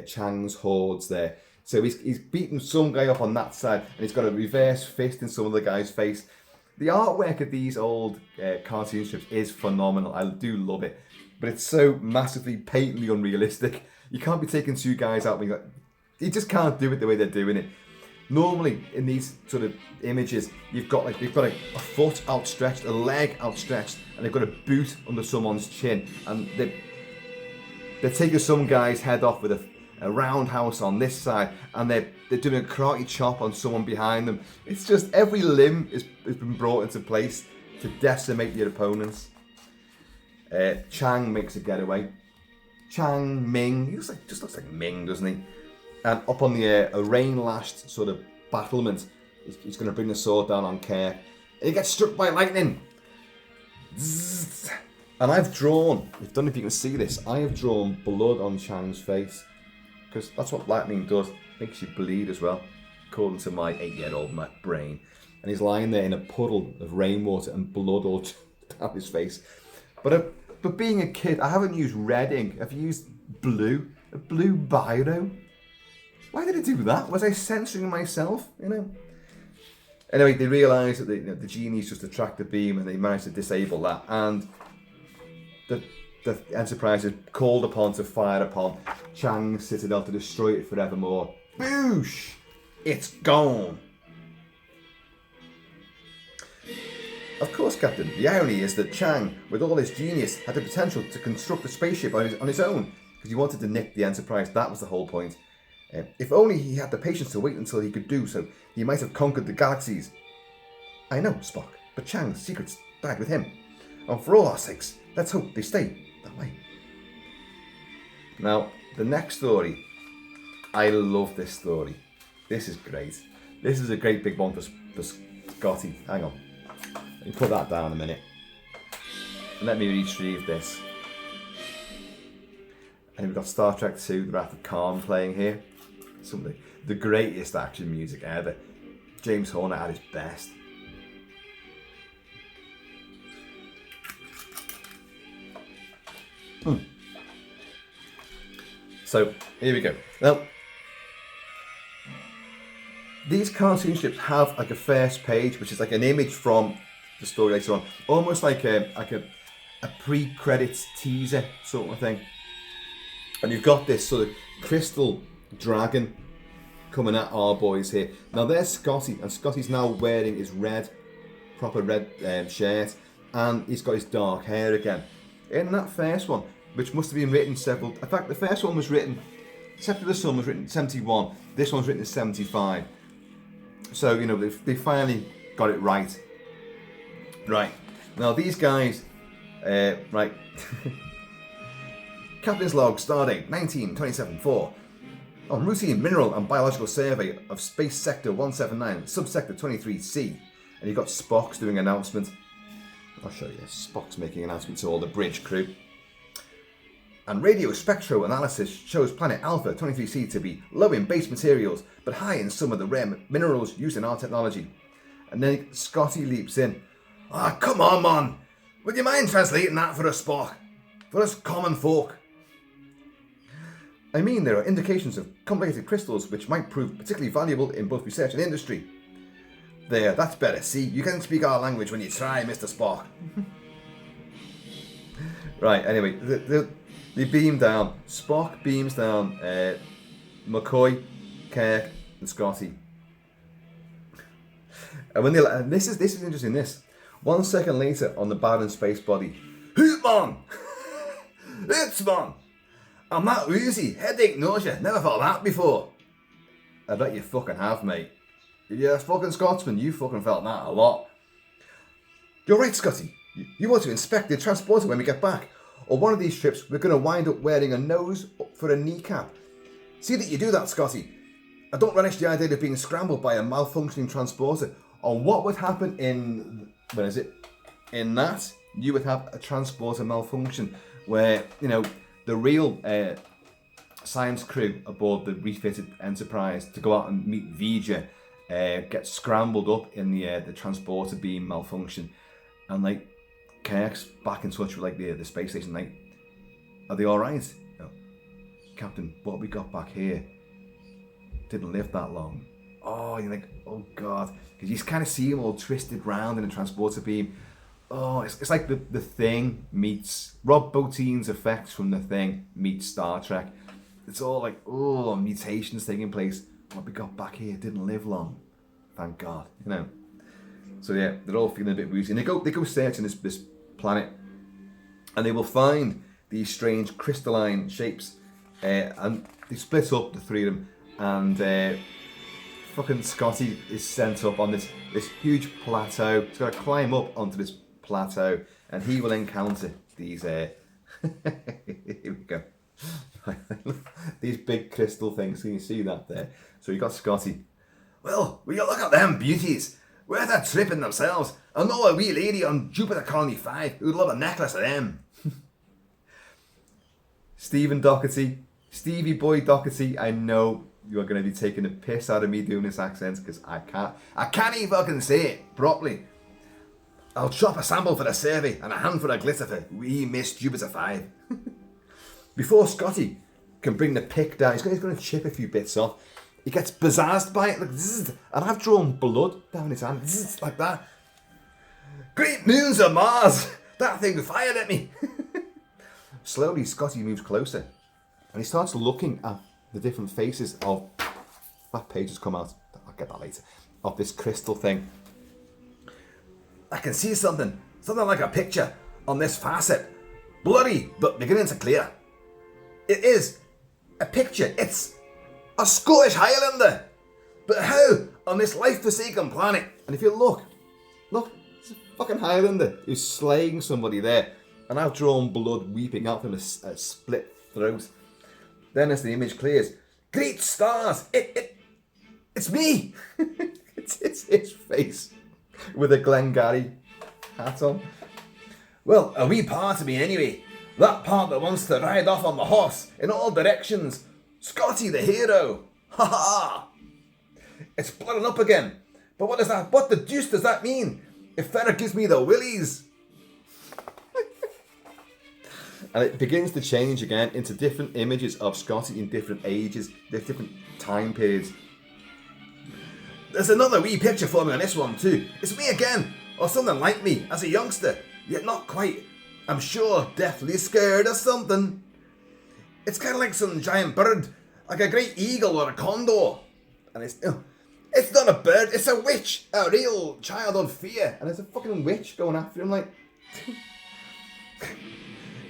Chang's hordes there. So he's beaten some guy up on that side, and he's got a reverse fist in some of the guy's face. The artwork of these old cartoon strips is phenomenal. I do love it. But it's so massively, patently unrealistic. You can't be taking two guys out and being like, you just can't do it the way they're doing it. Normally, in these sort of images, they've got a foot outstretched, a leg outstretched, and they've got a boot under someone's chin. And they're taking some guy's head off with a roundhouse on this side, and they're doing a karate chop on someone behind them. It's just every limb has been brought into place to decimate your opponents. Chang makes a getaway. Chang Ming, he just looks like Ming, doesn't he? And up on the a rain-lashed sort of battlement, he's going to bring the sword down on Kirk. And he gets struck by lightning. Zzz. And I've drawn, I don't know if you can see this, I have drawn blood on Chang's face. Because that's what lightning does. Makes you bleed as well, according to my 8-year-old brain. And he's lying there in a puddle of rainwater and blood all down his face. But being a kid, I haven't used red ink. I've used blue. A blue biro. Why did I do that? Was I censoring myself? You know. Anyway, they realise that the genies just attract the beam, and they manage to disable that. And the Enterprise is called upon to fire upon Chang's citadel to destroy it forevermore. Boosh! It's gone. Of course, Captain, the irony is that Chang, with all his genius, had the potential to construct a spaceship on his own, because he wanted to nick the Enterprise. That was the whole point. If only he had the patience to wait until he could do so, he might have conquered the galaxies. I know, Spock, but Chang's secrets died with him. And for all our sakes, let's hope they stay that way. Now, the next story. I love this story. This is great. This is a great big one for Scotty. Hang on. Let me put that down a minute. And let me retrieve this. And we've got Star Trek II, The Wrath of Khan playing here. Something, the greatest action music ever. James Horner at his best. So, here we go. Now, these cartoon strips have like a first page, which is like an image from the story later on, almost like a pre-credits teaser sort of thing. And you've got this sort of crystal dragon coming at our boys here. Now there's Scotty, and Scotty's now wearing his proper red shirt, and he's got his dark hair again. In that first one, which must have been written in fact, the first one was written, Scepter of the Sun was written in 71, this one's written in 75. So, you know, they finally got it right. Right. Now these guys, right. Captain's log, stardate 1927-4. On routine mineral and biological survey of Space Sector 179, Subsector 23C. And you've got Spock's doing an announcement. I'll show you this. Spock's making an announcement to all the bridge crew. And radio spectro analysis shows planet Alpha 23C to be low in base materials, but high in some of the rare minerals used in our technology. And then Scotty leaps in. Ah, come on, man! Would you mind translating that for us, Spock? For us common folk? I mean, there are indications of complicated crystals which might prove particularly valuable in both research and industry. There, that's better. See, you can speak our language when you try, Mr. Spock. Right, anyway, they beam down. Spock beams down McCoy, Kirk, and Scotty. And when this is interesting. This 1 second later on the barren space body, hoot man, it's man. I'm that woozy, headache, nausea. Never felt that before. I bet you fucking have, mate. If you're a fucking Scotsman, you fucking felt that a lot. You're right, Scotty. You want to inspect the transporter when we get back. On one of these trips, we're going to wind up wearing a nose for a kneecap. See that you do that, Scotty. I don't relish the idea of being scrambled by a malfunctioning transporter. Or what would happen in that, you would have a transporter malfunction where, you know, the real science crew aboard the refitted Enterprise to go out and meet V'Ger get scrambled up in the transporter beam malfunction, and like Kirk's back in touch with like the space station. Like, are they all right? You know, Captain, what we got back here didn't live that long. Oh, you're like, oh god, because you kind of see him all twisted round in a transporter beam. Oh, it's like the Thing meets Rob Bottin's effects from The Thing meets Star Trek. It's all like, oh, mutations taking place. What we got back here didn't live long. Thank God, you know. So yeah, they're all feeling a bit woozy. And they go searching this planet, and they will find these strange crystalline shapes. And they split up, the three of them, and fucking Scotty is sent up on this huge plateau. He's got to climb up onto this plateau, and he will encounter these here we go. These big crystal things. Can you see that there? So you got Scotty. Well, will you look at them beauties? Worth a trip in themselves. I know a wee lady on Jupiter Colony 5 who'd love a necklace of them. Stephen Doherty, Stevie Boy Doherty, I know you're going to be taking the piss out of me doing this accent, because I can't even fucking say it properly. I'll chop a sample for the survey and a handful of glitter for wee Miss Jupiter 5. Before Scotty can bring the pick down, he's going to chip a few bits off. He gets bizzazzed by it, like, and I've drawn blood down his hand, like that. Great moons of Mars! That thing fired at me! Slowly, Scotty moves closer, and he starts looking at the different faces of... That page has come out, I'll get that later, of this crystal thing. I can see something like a picture on this facet. Blurry, but beginning to clear. It is a picture. It's a Scottish Highlander. But how on this life-forsaken planet? And if you look, it's a fucking Highlander who's slaying somebody there. And I've drawn blood weeping out from a split throat. Then as the image clears, great stars! It's me! it's his face with a Glengarry hat on. Well, a wee part of me anyway. That part that wants to ride off on the horse in all directions. Scotty the hero. Ha ha! It's blooding up again. But what the deuce does that mean? If Ferrer gives me the willies. And it begins to change again into different images of Scotty in different ages, different time periods. There's another wee picture for me on this one too. It's me again, or something like me as a youngster, yet not quite. I'm sure deathly scared of something. It's kind of like some giant bird, like a great eagle or a condor. And it's not a bird, it's a witch, a real child on fear. And there's a fucking witch going after him like...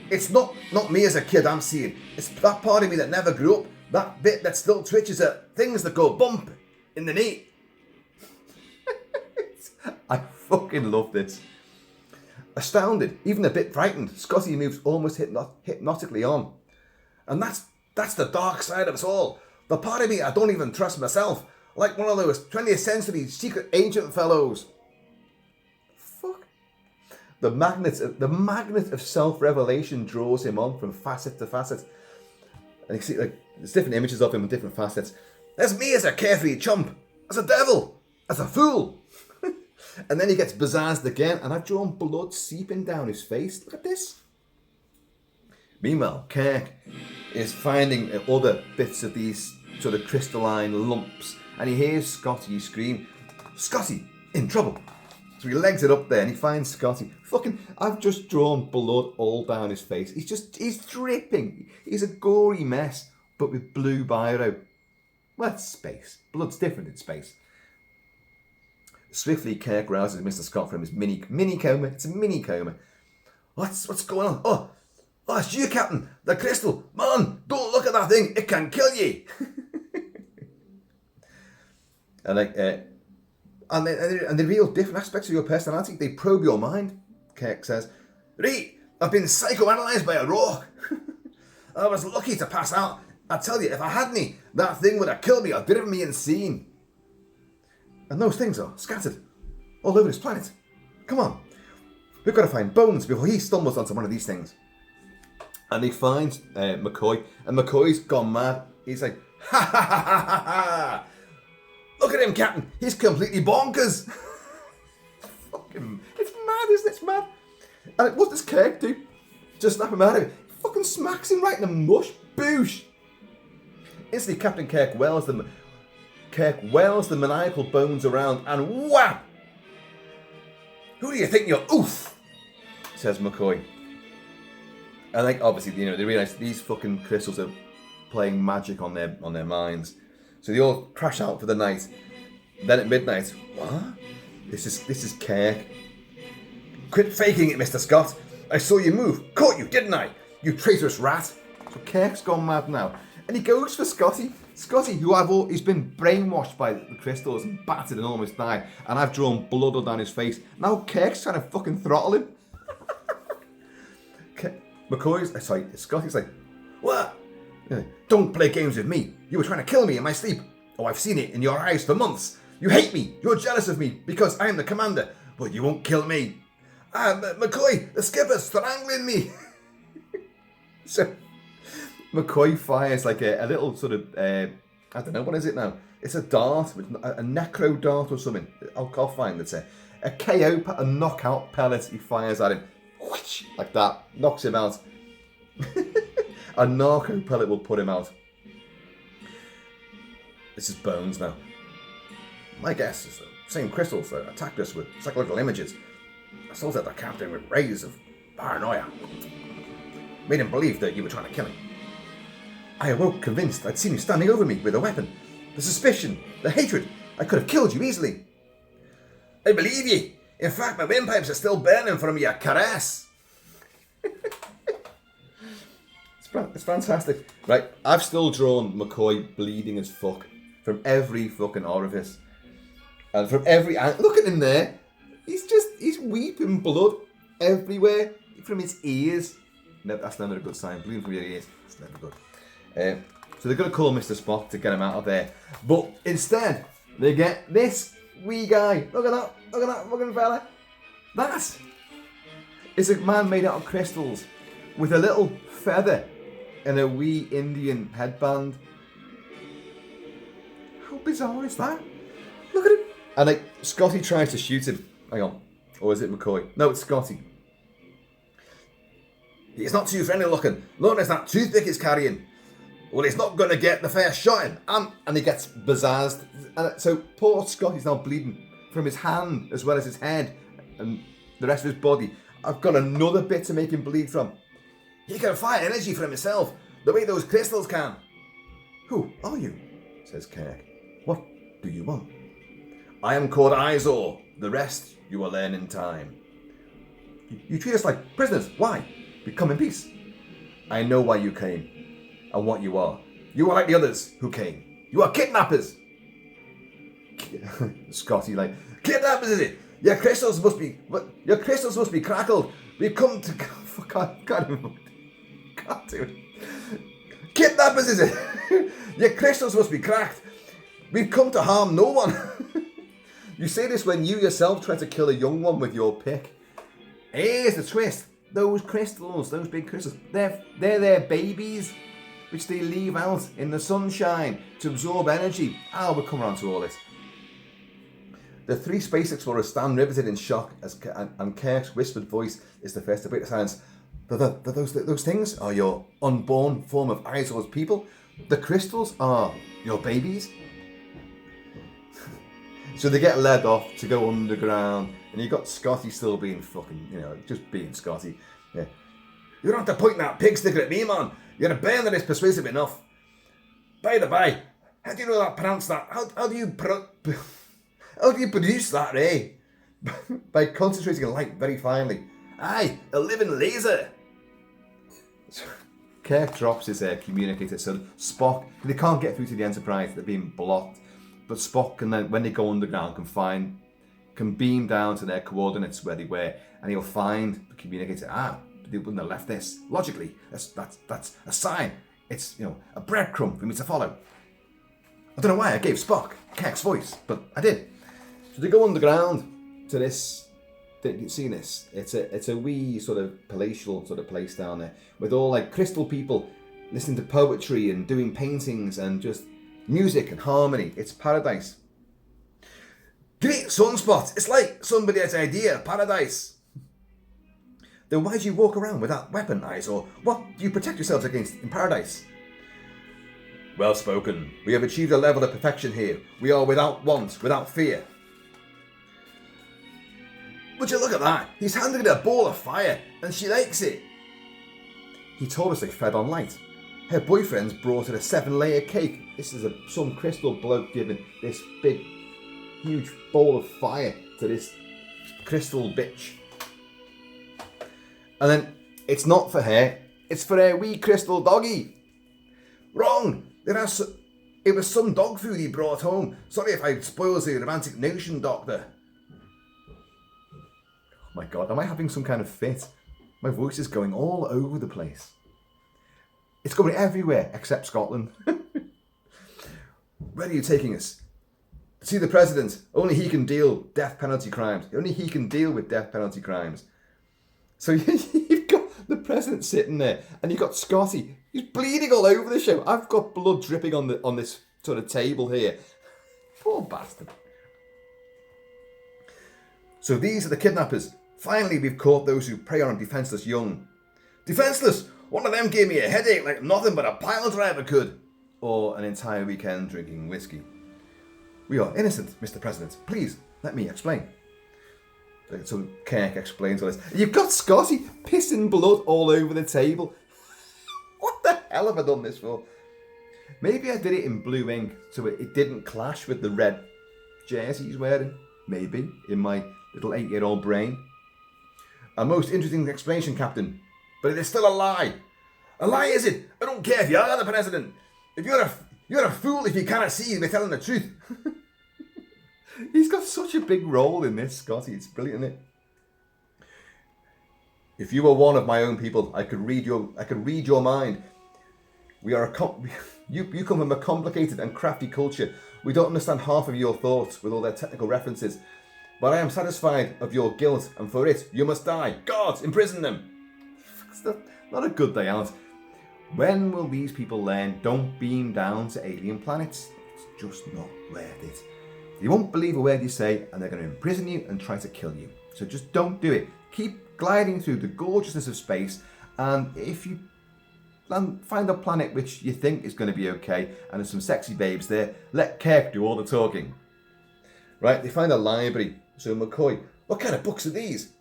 It's not me as a kid I'm seeing. It's that part of me that never grew up. That bit that still twitches at things that go bump in the knee. I fucking love this. Astounded, even a bit frightened, Scotty moves almost hypnotically on. And that's the dark side of us all. The part of me I don't even trust myself. Like one of those 20th century secret ancient fellows. Fuck. The magnet of self-revelation draws him on from facet to facet. And you see, like, there's different images of him in different facets. There's me as a carefree chump, as a devil, as a fool. And then he gets bizzazzed again, and I've drawn blood seeping down his face. Look at this. Meanwhile, Kirk is finding other bits of these sort of crystalline lumps, and he hears Scotty scream, "Scotty, in trouble!" So he legs it up there, and he finds Scotty. Fucking, I've just drawn blood all down his face. He's dripping. He's a gory mess, but with blue biro. Well, that's space. Blood's different in space. Swiftly, Kirk rouses Mr. Scott from his mini coma. It's a mini coma. What's going on? Oh, it's you, Captain. The crystal. Man, don't look at that thing. It can kill you. And they reveal different aspects of your personality. They probe your mind. Kirk says, "Right, I've been psychoanalyzed by a rock. I was lucky to pass out. I tell you, if I hadn't, that thing would have killed me or driven me insane. And those things are scattered all over this planet. Come on, we've got to find Bones before he stumbles onto one of these things." And they find McCoy, and McCoy's gone mad. He's like, "Ha ha ha ha ha ha! Look at him, Captain. He's completely bonkers." Fucking, it's mad, isn't it? It's mad. And what does Kirk do? Just snap him out of it. He fucking smacks him right in the mush. Boosh. Instantly, Captain Kirk wells the maniacal Bones around and whap! "Who do you think you're?" "Oof," says McCoy. And like, obviously, they realise these fucking crystals are playing magic on their minds. So they all crash out for the night. Then at midnight, what? This is Kirk. "Quit faking it, Mr. Scott. I saw you move. Caught you, didn't I? You traitorous rat." So Kirk's gone mad now. And he goes for Scotty. Scotty, he's been brainwashed by the crystals and battered and almost died. And I've drawn blood all down his face. Now Kirk's trying to fucking throttle him. Scotty's like, "What? Don't play games with me. You were trying to kill me in my sleep. Oh, I've seen it in your eyes for months. You hate me. You're jealous of me because I'm the commander. But you won't kill me. McCoy, the skipper's strangling me." So McCoy fires like a little sort of, I don't know, what is it now? It's a dart, a necro dart or something. I'll find it. A KO, a knockout pellet he fires at him. Whoosh, like that. Knocks him out. A narco pellet will put him out. This is Bones now. My guess is the same crystals that attacked us with psychological images assaulted the captain with rays of paranoia. Made him believe that you were trying to kill him. I awoke convinced I'd seen you standing over me with a weapon. The suspicion, the hatred, I could have killed you easily. I believe ye. In fact, my windpipes are still burning from your caress. It's fantastic. Right, I've still drawn McCoy bleeding as fuck from every fucking orifice. And from every... Look at him there. He's weeping blood everywhere from his ears. No, that's never a good sign. Bleeding from your ears. That's never good. So they're going to call Mr. Spock to get him out of there. But instead, they get this wee guy. Look at that fucking fella. That is a man made out of crystals with a little feather and a wee Indian headband. How bizarre is that? Look at him. And Scotty tries to shoot him. Hang on. Or is it McCoy? No, it's Scotty. He's not too friendly looking. Notice that toothpick he's carrying. Well, he's not going to get the first shot in. And he gets bazazzed. And so poor Scotty's now bleeding from his hand as well as his head and the rest of his body. I've got another bit to make him bleed from. He can fire energy from himself, the way those crystals can. Who are you? Says Kirk. What do you want? I am called Izor. The rest you will learn in time. You treat us like prisoners. Why? We come in peace. I know why you came and what you are. You are like the others who came. You are kidnappers. Scotty kidnappers is it? Your crystals must be crackled. We've come to... Can't do it. Kidnappers is it? Your crystals must be cracked. We've come to harm no one. You say this when you yourself try to kill a young one with your pick. Here's the twist. Those crystals, those big crystals, they're their babies, which they leave out in the sunshine to absorb energy. We'll come around to all this. The three space explorers stand riveted in shock and Kirk's whispered voice is the first to break the silence. Those things are your unborn form of Izor's people. The crystals are your babies. So they get led off to go underground, and you got Scotty still being fucking, just being Scotty. Yeah. You don't have to point that pig sticker at me, man. You're a band that is persuasive enough. By the by, how do you know that pronounce that? How do you produce that, eh? By concentrating light very finely. Aye, a living laser. Kirk drops his communicator, so Spock, they can't get through to the Enterprise, they're being blocked. But Spock can then, when they go underground, can beam down to their coordinates where they were, and he'll find the communicator. They wouldn't have left this. Logically, that's a sign. It's a breadcrumb for me to follow. I don't know why I gave Spock Kirk's voice, but I did. So they go underground to this. You've seen this. It's a wee sort of palatial sort of place down there with all crystal people listening to poetry and doing paintings and just music and harmony. It's paradise. Great sunspot. It's like somebody's idea of paradise. Then why do you walk around with that weapon, Izor? What do you protect yourselves against in paradise? Well spoken. We have achieved a level of perfection here. We are without want, without fear. Would you look at that? He's handing her a ball of fire, and she likes it. He told us they fed on light. Her boyfriend's brought her a 7-layer cake. This is some crystal bloke giving this big, huge bowl of fire to this crystal bitch. And then, it's not for her, it's for her wee crystal doggy. Wrong! It was some dog food he brought home. Sorry if I spoils the romantic notion, Doctor. Oh my God, am I having some kind of fit? My voice is going all over the place. It's going everywhere except Scotland. Where are you taking us? To see the president. Only he can deal death penalty crimes. Only he can deal with death penalty crimes. So you've got the president sitting there, and you've got Scotty. He's bleeding all over the show. I've got blood dripping on this sort of table here. Poor bastard. So these are the kidnappers. Finally, we've caught those who prey on defenseless young. Defenseless? One of them gave me a headache like nothing but a pile driver could. or an entire weekend drinking whiskey. We are innocent, Mr. President. Please, let me explain. So Kirk explains all this. You've got Scotty pissing blood all over the table. What the hell have I done this for? Maybe I did it in blue ink so it didn't clash with the red jersey he's wearing. Maybe, in my little 8-year-old brain. A most interesting explanation, Captain. But it is still a lie. A lie, is it? I don't care if you are the President. If you're a fool if you cannot see me telling the truth. He's got such a big role in this, Scotty. It's brilliant, isn't it? If you were one of my own people, I could read your mind. You come from a complicated and crafty culture. We don't understand half of your thoughts with all their technical references. But I am satisfied of your guilt, and for it you must die. God, imprison them. It's not a good day out. When will these people learn don't beam down to alien planets? It's just not worth it. They won't believe a word you say, and they're going to imprison you and try to kill you. So just don't do it. Keep gliding through the gorgeousness of space, and if you find a planet which you think is going to be okay, and there's some sexy babes there, let Kirk do all the talking. Right, they find a library. So McCoy, what kind of books are these?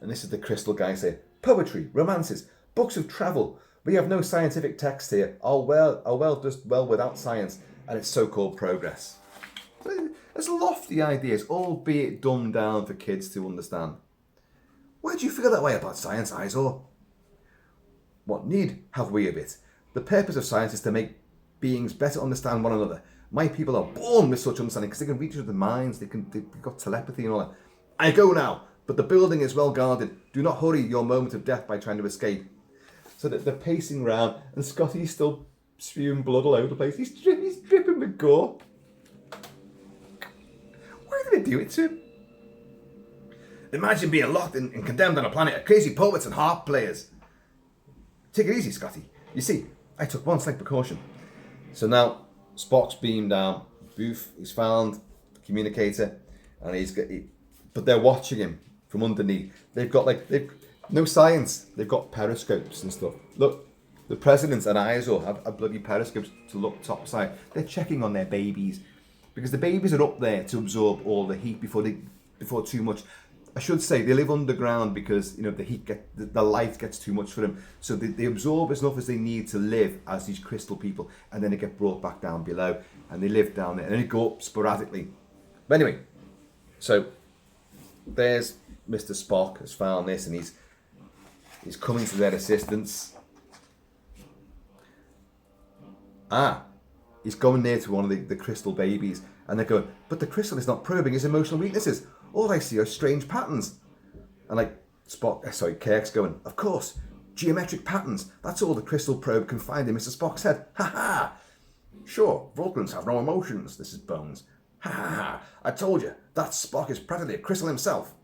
And this is the crystal guy saying, poetry, romances, books of travel. We have no scientific text here. Our world does well without science and its so-called progress. There's lofty ideas, albeit dumbed down for kids to understand. Why do you feel that way about science, Izor? What need have we of it? The purpose of science is to make beings better understand one another. My people are born with such understanding because they can read each other's minds, they've got telepathy and all that. I go now, but the building is well guarded. Do not hurry your moment of death by trying to escape. So that they're pacing round, and Scotty's still spewing blood all over the place. He's dripping with gore. Why did they do it to him? Imagine being locked and condemned on a planet of crazy poets and harp players. Take it easy, Scotty. You see, I took one slight precaution. So now Spock's beamed down. Booth, he's found the communicator, and but they're watching him from underneath. They've no science. They've got periscopes and stuff. Look, the President and Izor have bloody periscopes to look topside. They're checking on their babies because the babies are up there to absorb all the heat before too much. I should say they live underground because the heat the light gets too much for them. So they absorb as enough as they need to live as these crystal people, and then they get brought back down below, and they live down there, and then they go up sporadically. But anyway, so there's Mr. Spock has found this, and he's coming to their assistance. He's going near to one of the crystal babies, and they're going, but the crystal is not probing his emotional weaknesses. All I see are strange patterns. And Kirk's going, of course, geometric patterns. That's all the crystal probe can find in Mr. Spock's head. Ha ha! Sure, Vulcans have no emotions. This is Bones. Ha ha ha! I told you, that Spock is practically a crystal himself.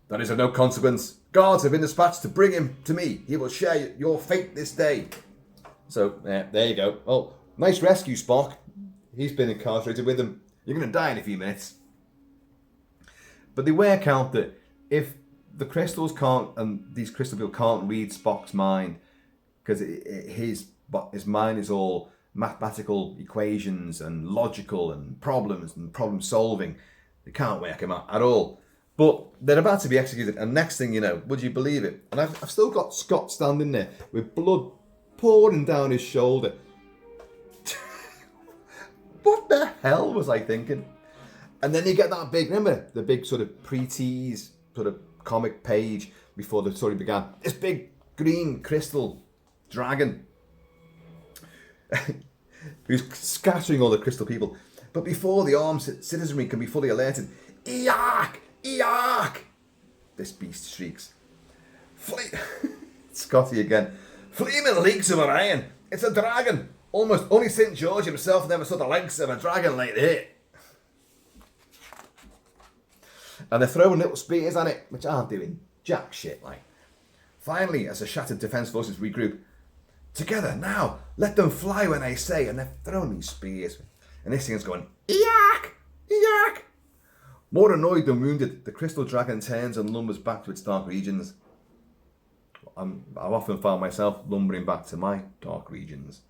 That is of no consequence. Guards have been dispatched to bring him to me. He will share your fate this day. So, there you go. Well, nice rescue, Spock. He's been incarcerated with him. You're going to die in a few minutes. But they work out that if the crystals can't, and these crystal people can't read Spock's mind, because his mind is all mathematical equations and logical and problem solving. They can't work him out at all. But they're about to be executed, and next thing you know, would you believe it? And I've still got Scott standing there with blood pouring down his shoulder. What the hell was I thinking? And then you get that the big sort of pre-tease sort of comic page before the story began. This big green crystal dragon who's scattering all the crystal people. But before the armed citizenry can be fully alerted, Eeyak! Eeyak! This beast shrieks. Scotty again. Flaming leaks of Orion. It's a dragon. Almost only St. George himself never saw the legs of a dragon like that. And they're throwing little spears at it, which aren't doing jack shit like. Finally, as the shattered defence forces regroup, together now, let them fly when I say, and they're throwing these spears. And this thing's going, Eeyak! Eeyak! More annoyed than wounded, the crystal dragon turns and lumbers back to its dark regions. I've often found myself lumbering back to my dark regions.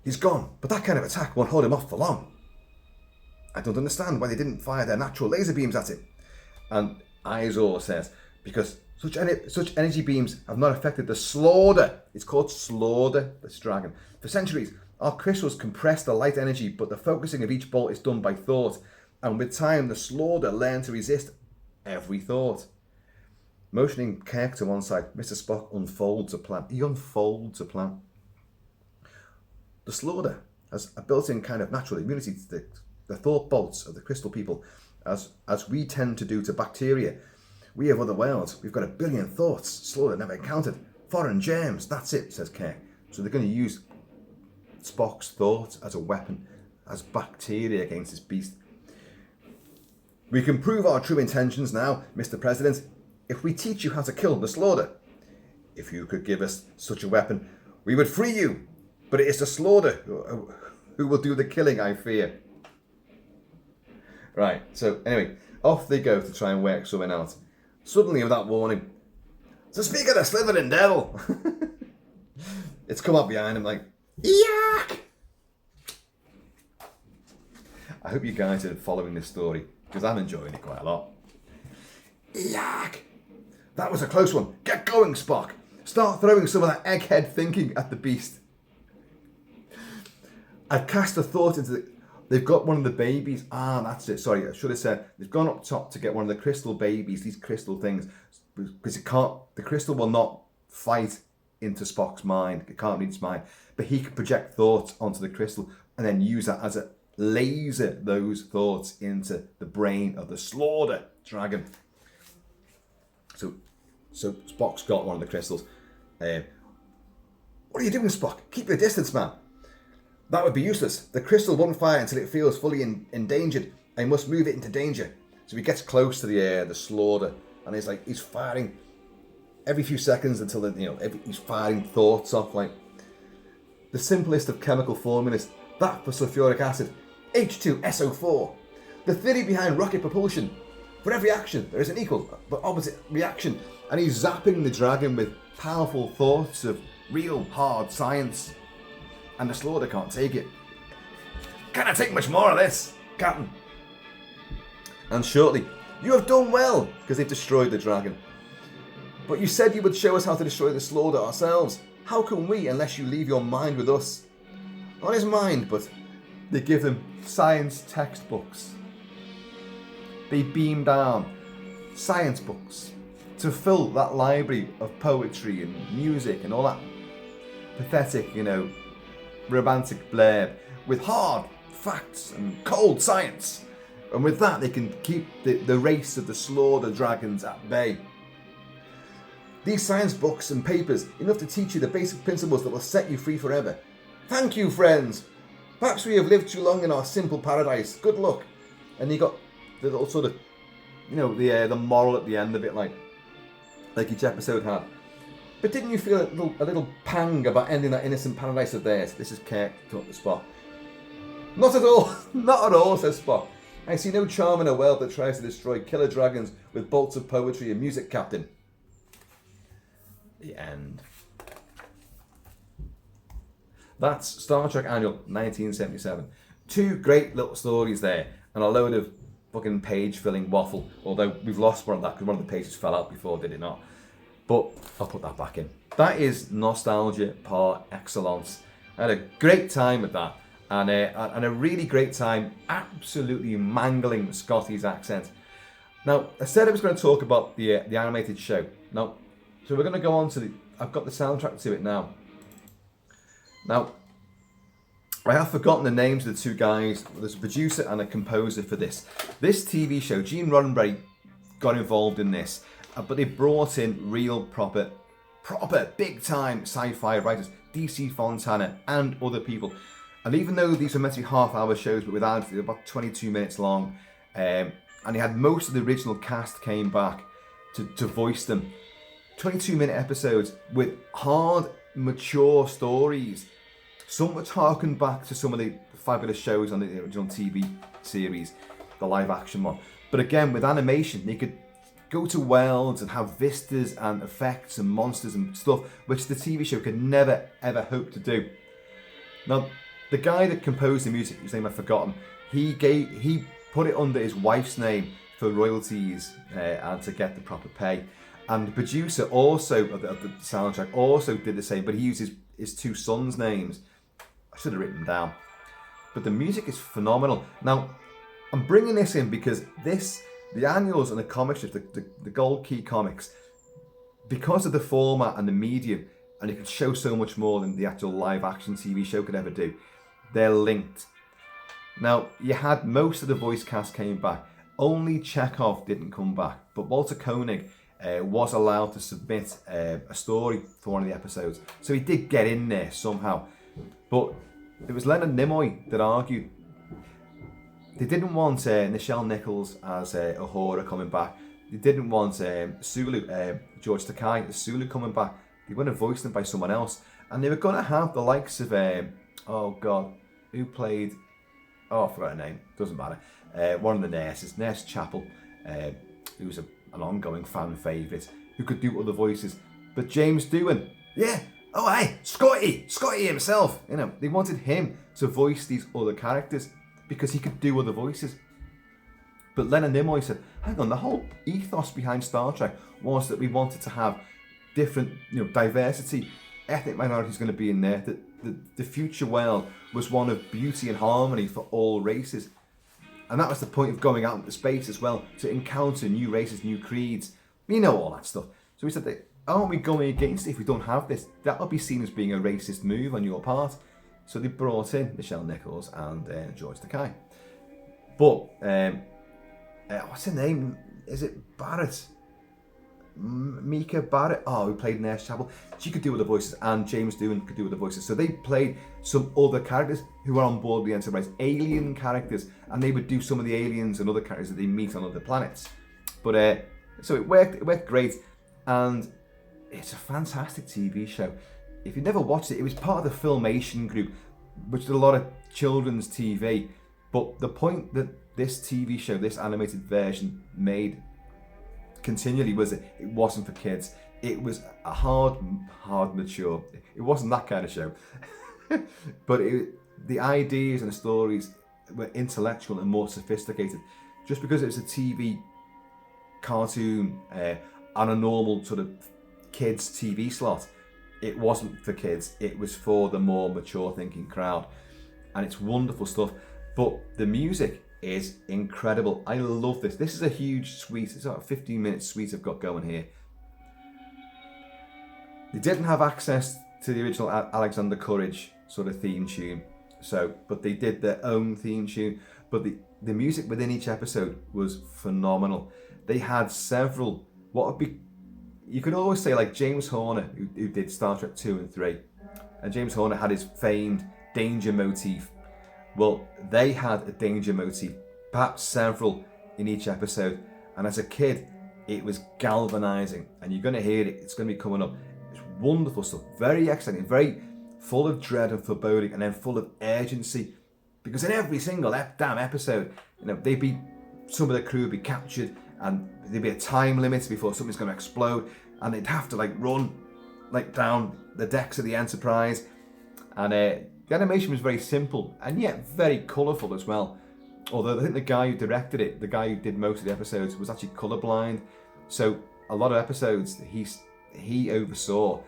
He's gone, but that kind of attack won't hold him off for long. I don't understand why they didn't fire their natural laser beams at it. And Izor says, because such energy beams have not affected the slaughter. It's called slaughter, this dragon. For centuries, our crystals compress the light energy, but the focusing of each bolt is done by thought. And with time, the slaughter learned to resist every thought. Motioning Kirk to one side, Mr. Spock unfolds a plan. He unfolds a plan. The slaughter has a built-in kind of natural immunity to the thought bolts of the crystal people, as we tend to do to bacteria. We have other worlds. We've got a billion thoughts. Slaughter never encountered. Foreign germs. That's it, says Kirk. So they're going to use Spock's thoughts as a weapon, as bacteria against this beast. We can prove our true intentions now, Mr. President, if we teach you how to kill the slaughter. If you could give us such a weapon, we would free you. But it is the slaughter who will do the killing, I fear. Right, so anyway, off they go to try and work something out. Suddenly, without warning, so speak of the Slytherin devil. It's come up behind him like, yuck! I hope you guys are following this story, because I'm enjoying it quite a lot. Yuck! That was a close one. Get going, Spock. Start throwing some of that egghead thinking at the beast. I've cast a thought into they've got one of the babies. That's it. Sorry, I should have said they've gone up top to get one of the crystal babies, these crystal things, because the crystal will not fight into Spock's mind. It can't read his mind, but he can project thoughts onto the crystal and then use that as a laser those thoughts into the brain of the slaughter dragon. So Spock's got one of the crystals. What are you doing, Spock? Keep your distance, man. That would be useless. The crystal won't fire until it feels fully endangered. I must move it into danger. So he gets close to the slaughter, and he's firing every few seconds until he's firing thoughts off like the simplest of chemical formulas. That for sulfuric acid, H2SO4. The theory behind rocket propulsion. For every action, there is an equal but opposite reaction, and he's zapping the dragon with powerful thoughts of real hard science. And the slaughter can't take it. Can I take much more of this, Captain? And shortly, you have done well, because they've destroyed the dragon. But you said you would show us how to destroy the slaughter ourselves. How can we, unless you leave your mind with us? Not his mind, but they give them science textbooks. They beam down science books to fill that library of poetry and music and all that pathetic, romantic blurb with hard facts and cold science. And with that, they can keep the race of the slaughter dragons at bay. These science books and papers, enough to teach you the basic principles that will set you free forever. Thank you, friends. Perhaps we have lived too long in our simple paradise. Good luck. And you got the little sort of, the moral at the end of it, like each episode had. But didn't you feel a little pang about ending that innocent paradise of theirs? This is Kirk talking to Spock. Not at all. Not at all, says Spock. I see no charm in a world that tries to destroy killer dragons with bolts of poetry and music, Captain. The end. That's Star Trek Annual 1977. Two great little stories there, and a load of fucking page-filling waffle. Although we've lost one of that because one of the pages fell out before, did it not? But I'll put that back in. That is nostalgia par excellence. I had a great time with that, and a really great time absolutely mangling Scotty's accent. Now, I said I was going to talk about the animated show. Now, so we're going to go on to I've got the soundtrack to it now. Now, I have forgotten the names of the two guys. There's a producer and a composer for this. This TV show, Gene Roddenberry got involved in this. But they brought in real proper big time sci-fi writers, DC Fontana and other people. And even though these were meant to be half-hour shows, but without, they were about 22 minutes long, and they had most of the original cast came back to voice them. 22-minute episodes with hard, mature stories. Some which harken back to some of the fabulous shows on the original TV series, the live-action one. But again, with animation, they could go to worlds and have vistas and effects and monsters and stuff which the TV show could never ever hope to do. Now, The guy that composed the music, whose name I've forgotten, he put it under his wife's name for royalties and to get the proper pay. And the producer also of the soundtrack also did the same, but he used his two sons' names. I should have written them down. But the music is phenomenal. Now, I'm bringing this in because the annuals and the comic strips, the Gold Key comics, because of the format and the medium, and it can show so much more than the actual live action TV show could ever do, they're linked. Now, you had most of the voice cast came back. Only Chekhov didn't come back, but Walter Koenig was allowed to submit a story for one of the episodes. So he did get in there somehow. But it was Leonard Nimoy that argued they didn't want Nichelle Nichols as Uhura coming back. They didn't want Sulu, George Takei as Sulu coming back. They were going to voice them by someone else. And they were going to have the likes of, oh God, who played, oh I forgot her name, doesn't matter. One of the nurses, Nurse Chapel, who was an ongoing fan favourite, who could do other voices. But James Doohan, yeah, oh hey, Scotty himself. You know, they wanted him to voice these other characters because he could do other voices. But Leonard Nimoy said, hang on, the whole ethos behind Star Trek was that we wanted to have different, diversity, ethnic minorities going to be in there. That the future world was one of beauty and harmony for all races. And that was the point of going out into space as well, to encounter new races, new creeds, all that stuff. So we said, aren't we going against it if we don't have this? That would be seen as being a racist move on your part. So they brought in Nichelle Nichols and George Takei. But, what's her name? Is it Barrett? Mika Barrett? Oh, who played Nurse Chapel. She could do other voices, and James Doohan could do other voices. So they played some other characters who were on board the Enterprise, alien characters, and they would do some of the aliens and other characters that they meet on other planets. But so it worked great, and it's a fantastic TV show. If you've never watched it, it was part of the Filmation group, which did a lot of children's TV. But the point that this TV show, this animated version, made continually was that it wasn't for kids. It was a hard mature. It wasn't that kind of show. But the ideas and the stories were intellectual and more sophisticated. Just because it was a TV cartoon on a normal sort of kids TV slot, it wasn't for kids. It was for the more mature thinking crowd. And it's wonderful stuff. But the music is incredible. I love this. This is a huge suite. It's about a 15-minute suite I've got going here. They didn't have access to the original Alexander Courage sort of theme tune, but they did their own theme tune. But the music within each episode was phenomenal. They had several, you could always say like James Horner, who did Star Trek 2 and 3. And James Horner had his famed danger motif. Well, they had a danger motif, perhaps several in each episode. And as a kid, it was galvanizing. And you're going to hear it. It's going to be coming up. It's wonderful stuff. Very exciting. Very full of dread and foreboding, and then full of urgency. Because in every single damn episode, they'd be, some of the crew would be captured, and there'd be a time limit before something's going to explode. And they'd have to run down the decks of the Enterprise. And the animation was very simple and yet very colourful as well. Although I think the guy who directed it, the guy who did most of the episodes, was actually colourblind. So a lot of episodes that he oversaw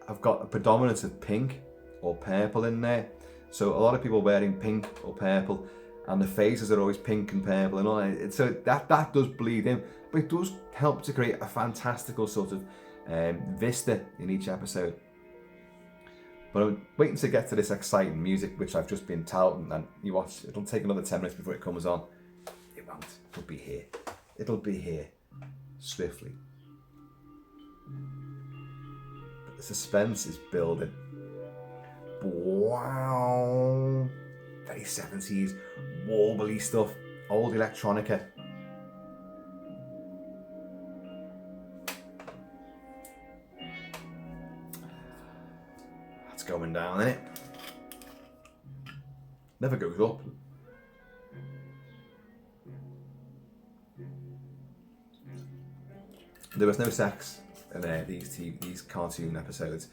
have got a predominance of pink or purple in there. So a lot of people wearing pink or purple, and the faces are always pink and purple and all that. So that does bleed in, but it does help to create a fantastical sort of vista in each episode. But I'm waiting to get to this exciting music, which I've just been touting, and you watch, it'll take another 10 minutes before it comes on. It won't. It'll be here. It'll be here. Swiftly. But the suspense is building. Wow. Very 70s, warbly stuff. Old electronica. Going down, innit? Never goes up. There was no sex in these cartoon episodes,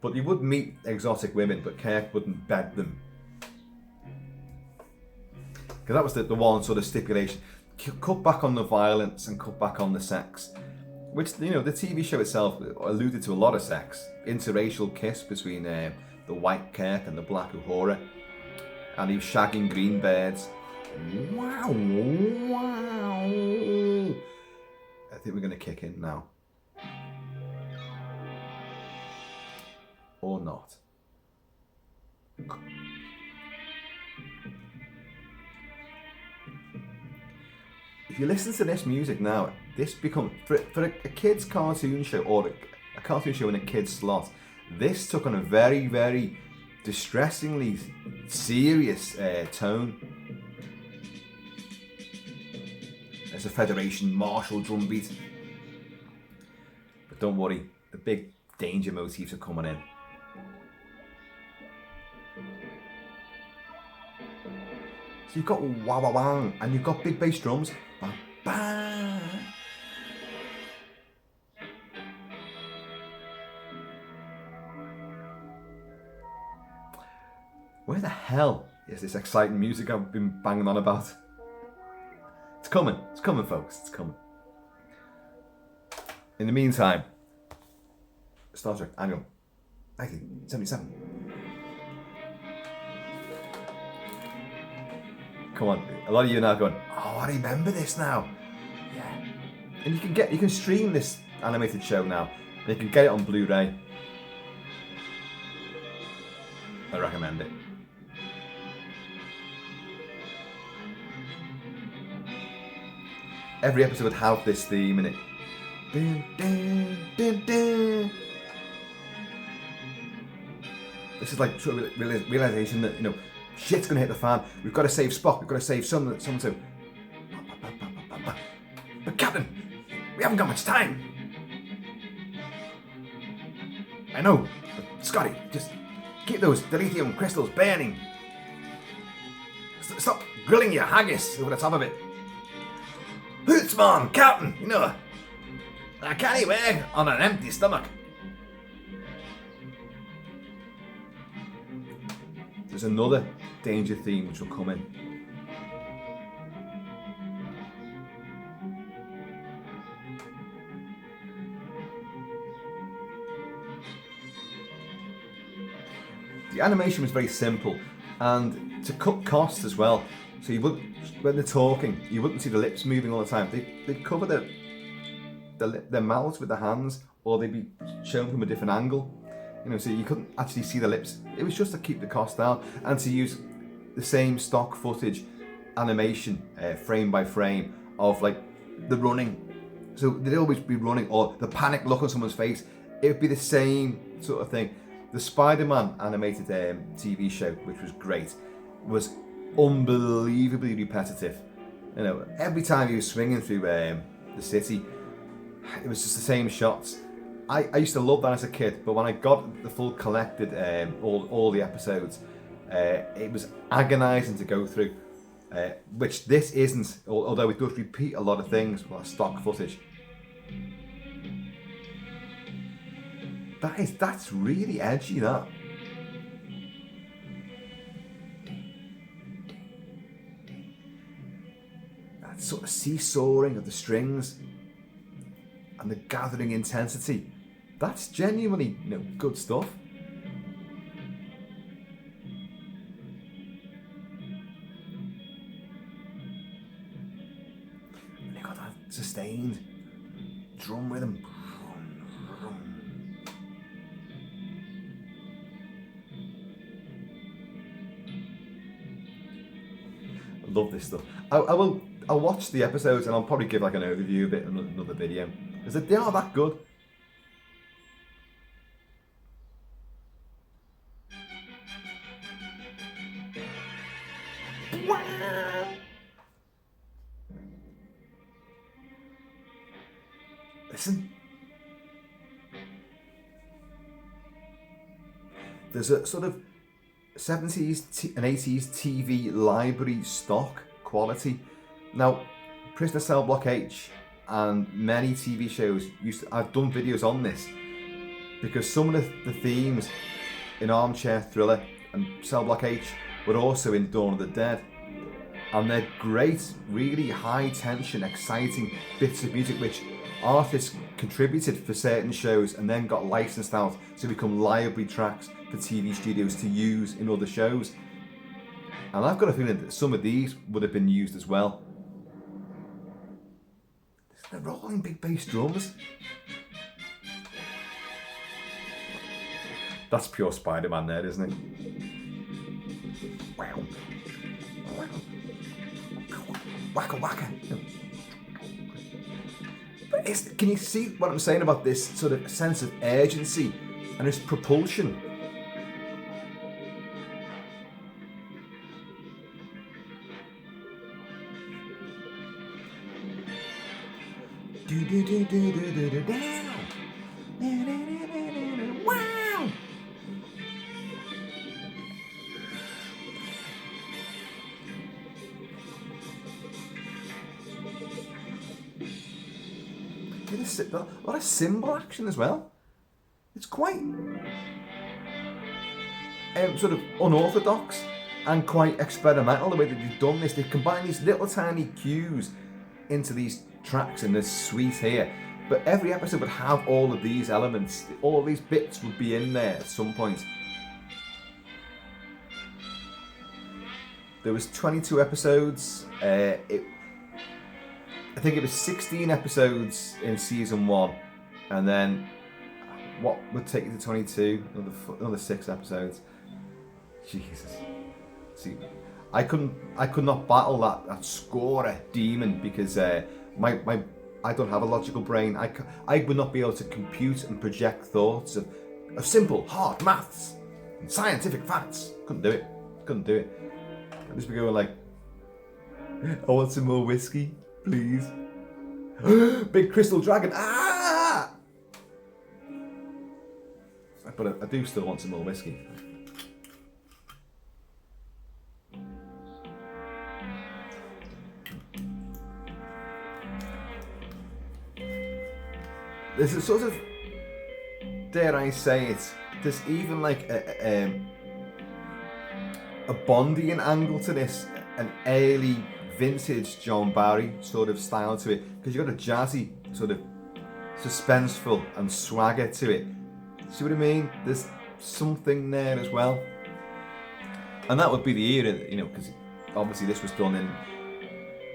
but you would meet exotic women, but Kirk wouldn't bed them. because that was the one sort of stipulation. Cut back on the violence and cut back on the sex, which, you know, the TV show itself alluded to a lot of sex, interracial kiss between the white Kirk and the black Uhura, and he was shagging green birds. Wow, wow. I think we're going to kick in now. Or not. If you listen to this music now, this becomes, for a kid's cartoon show, or a cartoon show in a kid's slot, this took on a very, very distressingly serious tone. There's a Federation martial drum beat. But don't worry, the big danger motifs are coming in. So you've got wah wah wah, and you've got big bass drums. Ba ba. Where the hell is this exciting music I've been banging on about? It's coming, folks, it's coming. In the meantime, Star Trek Annual 1977. Come on, a lot of you are now going, oh, I remember this now. Yeah. And you can stream this animated show now. You can get it on Blu-ray. I recommend it. Every episode would have this theme in it. Dun, dun, dun, dun. This is like sort of realization that, you know, shit's gonna hit the fan. We've got to save Spock. We've got to save someone too. But Captain, we haven't got much time. I know, but Scotty, just keep those dilithium crystals burning. Stop grilling your haggis over the top of it. Hootsman, Captain, you know, I can't work on an empty stomach. There's another danger theme which will come in. The animation was very simple, and to cut costs as well. So you wouldn't, when they're talking, you wouldn't see the lips moving all the time. They'd cover their mouths with their hands, or they'd be shown from a different angle. You know, so you couldn't actually see the lips. It was just to keep the cost down and to use the same stock footage animation, frame by frame, of like the running. So they'd always be running, or the panic look on someone's face. It would be the same sort of thing. The Spider-Man animated TV show, which was great, was unbelievably repetitive. You know, every time he was swinging through the city, it was just the same shots. I used to love that as a kid, but when I got the full collected, all the episodes, it was agonising to go through, which this isn't, although it does repeat a lot of things, like stock footage. That's really edgy, that. That sort of seesawing of the strings and the gathering intensity. That's genuinely, you know, good stuff. And they got that sustained drum rhythm. I love this stuff. I'll watch the episodes and I'll probably give like an overview of it in another video. Because they are that good. Listen. There's a sort of 70s and 80s TV library stock quality. Now, Prisoner Cell Block H and many TV shows I've done videos on this because some of the themes in Armchair Thriller and Cell Block H were also in Dawn of the Dead. And they're great, really high tension, exciting bits of music which artists contributed for certain shows and then got licensed out to become library tracks for TV studios to use in other shows. And I've got a feeling that some of these would have been used as well. They're rolling big bass drums. That's pure Spider-Man there, isn't it? Wow. Wacka wacka. But can you see what I'm saying about this sort of sense of urgency and this propulsion? Wow! A lot of cymbal action as well. It's quite sort of unorthodox and quite experimental the way that they've done this. They combine these little tiny cues into these tracks in this suite here, but every episode would have all of these elements. All of these bits would be in there at some point. There was 22 episodes. I think it was 16 episodes in season 1, and then what would take you to 22? Another 6 episodes. Jesus. See, I could not battle that scorer demon because I don't have a logical brain. I would not be able to compute and project thoughts of simple, hard maths and scientific facts. Couldn't do it. I'd just be going like, I want some more whiskey, please. Big crystal dragon. Ah! But I do still want some more whiskey. There's a sort of, dare I say it, there's even like a Bondian angle to this, an early vintage John Barry sort of style to it, because you've got a jazzy sort of suspenseful and swagger to it. See what I mean? There's something there as well. And that would be the era, you know, because obviously this was done in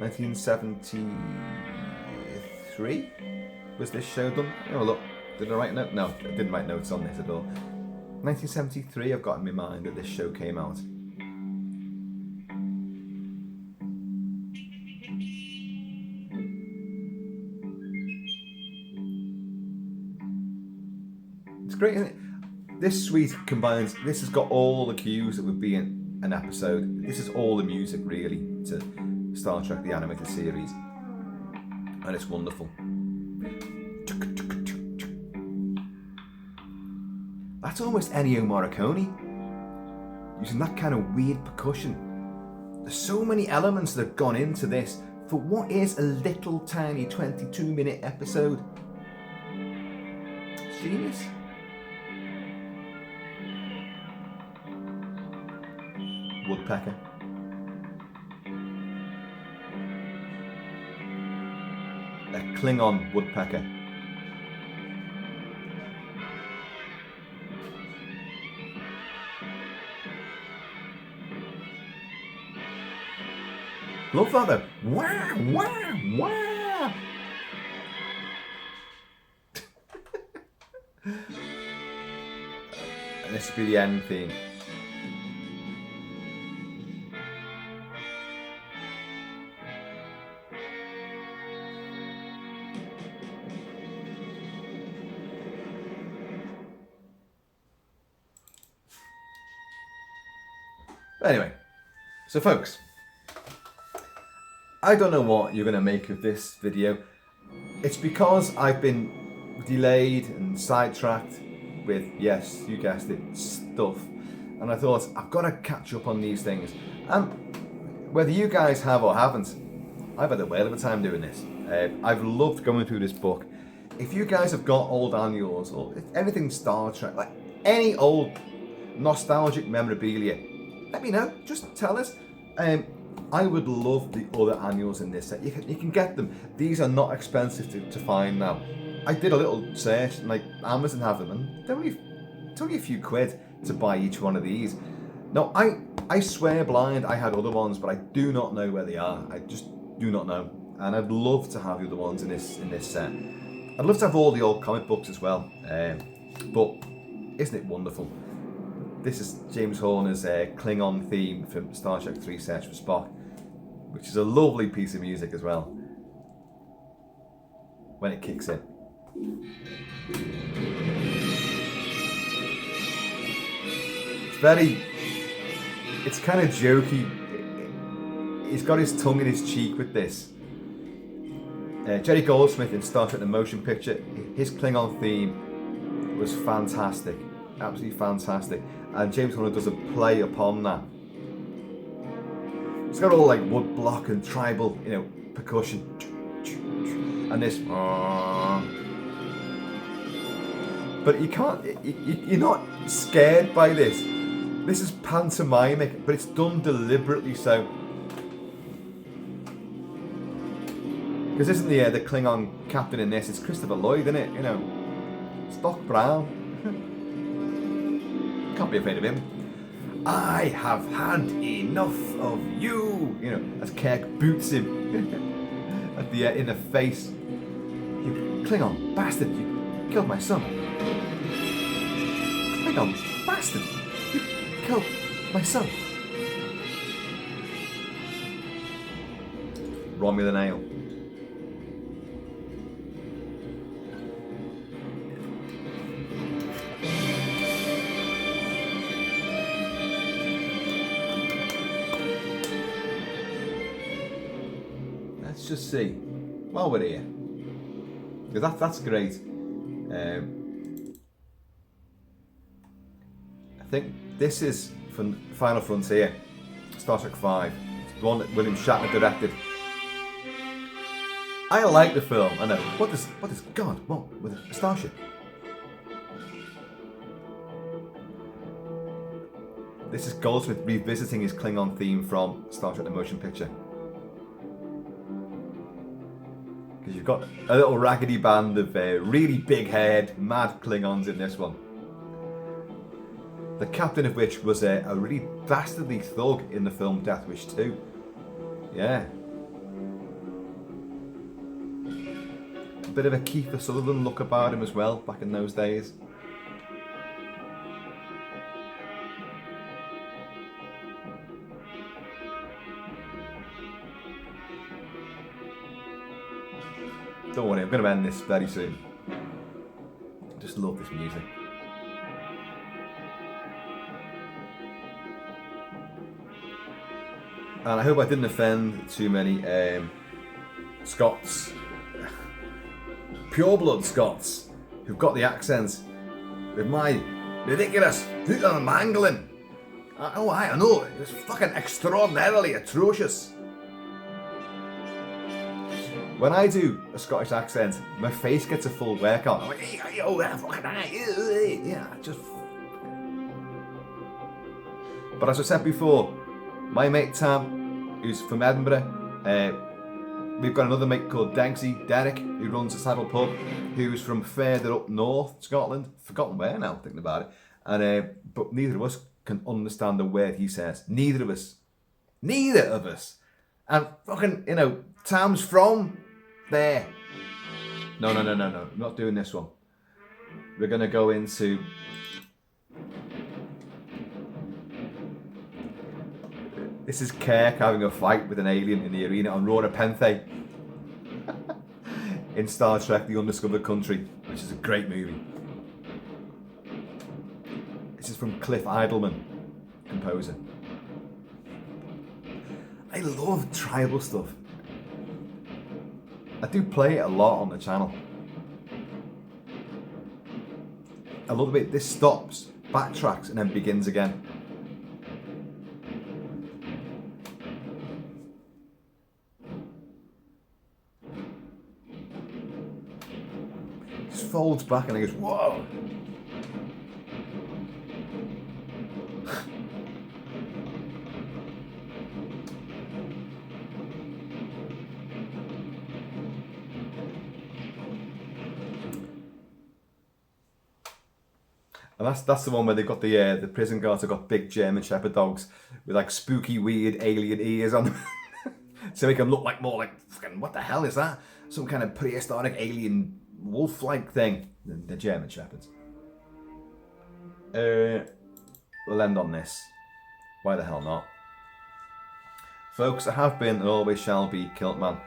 1973. Was this show done? Oh look, did I write notes? No, I didn't write notes on this at all. 1973, I've got in my mind that this show came out. It's great, isn't it? This suite combines, this has got all the cues that would be in an episode. This is all the music really to Star Trek the Animated Series. And it's wonderful. That's almost Ennio Morricone, using that kind of weird percussion. There's so many elements that have gone into this for what is a little tiny 22-minute episode. It's genius. Woodpecker. A Klingon woodpecker. Love that though. Wow, wow, wow. And this will be the end theme. But anyway, so folks, I don't know what you're going to make of this video. It's because I've been delayed and sidetracked with, yes, you guessed it, stuff. And I thought, I've got to catch up on these things. And whether you guys have or haven't, I've had a whale of a time doing this. I've loved going through this book. If you guys have got old annuals or anything Star Trek, like any old nostalgic memorabilia, let me know. Just tell us. I would love the other annuals in this set. You can get them. These are not expensive to find now. I did a little search, and like Amazon have them, and it's only a few quid to buy each one of these. Now, I swear blind I had other ones, but I do not know where they are. I just do not know. And I'd love to have the other ones in this set. I'd love to have all the old comic books as well. But isn't it wonderful? This is James Horner's Klingon theme from Star Trek 3 Search for Spock, which is a lovely piece of music as well when it kicks in. It's kind of jokey. He's got his tongue in his cheek with this. Jerry Goldsmith in Star Trek the Motion Picture, his Klingon theme was fantastic, absolutely fantastic, and James Horner does a play upon that. It's got all like wood block and tribal, percussion, and this. But you can't. You're not scared by this. This is pantomimic, but it's done deliberately so. Because isn't the Klingon captain in this? It's Christopher Lloyd, isn't it? Spock Brown. Can't be afraid of him. I have had enough of you. As Kirk boots him at in the face. You Klingon bastard! You killed my son. Klingon bastard! You killed my son. Romulan Ale. Let's just see while we're here, because that's great. I think this is from Final Frontier, Star Trek 5. It's the one that William Shatner directed. I like the film. I know. What does God want with a starship? This is Goldsmith revisiting his Klingon theme from Star Trek the Motion Picture. Because you've got a little raggedy band of really big-haired, mad Klingons in this one. The captain of which was a really dastardly thug in the film Death Wish 2. Yeah. A bit of a Kiefer Sutherland look about him as well, back in those days. Don't worry, I'm going to end this very soon. I just love this music. And I hope I didn't offend too many Scots, pureblood Scots, who've got the accents with my ridiculous mangling. I know, it was fucking extraordinarily atrocious. When I do a Scottish accent, my face gets a full workout. I'm like, hey, yo, fucking yeah, just. But as I said before, my mate Tam, who's from Edinburgh, we've got another mate called Denksy, Derek, who runs a saddle pub, who's from further up north, Scotland. Forgotten where now, thinking about it. And but neither of us can understand the word he says. Neither of us. Neither of us. And fucking, Tam's from there. No. I'm not doing this one. We're going to go into... This is Kirk having a fight with an alien in the arena on Rora Penthe in Star Trek The Undiscovered Country, which is a great movie. This is from Cliff Idleman, composer. I love tribal stuff. I do play it a lot on the channel. I love the way this stops, backtracks, and then begins again. Just folds back and it goes, whoa! And that's the one where they've got the prison guards have got big German Shepherd dogs with like spooky, weird alien ears on them. To make them look like more like, fucking, what the hell is that? Some kind of prehistoric alien wolf-like thing. The German Shepherds. We'll end on this. Why the hell not? Folks, I have been and always shall be Kilt-Man.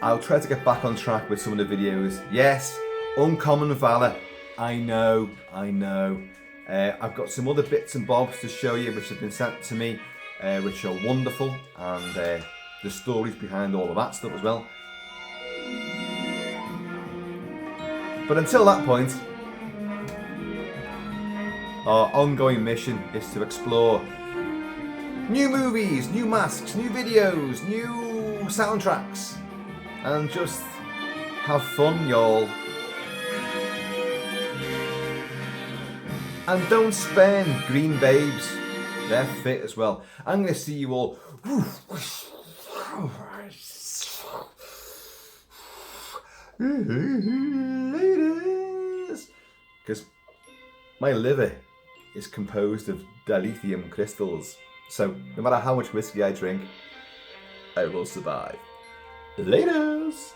I'll try to get back on track with some of the videos. Yes, uncommon valor. I know. I've got some other bits and bobs to show you which have been sent to me, which are wonderful, and the stories behind all of that stuff as well. But until that point, our ongoing mission is to explore new movies, new masks, new videos, new soundtracks, and just have fun, y'all. And don't spend green babes. They're fit as well. I'm going to see you all ladies, because my liver is composed of dilithium crystals. So no matter how much whiskey I drink, I will survive. Laters!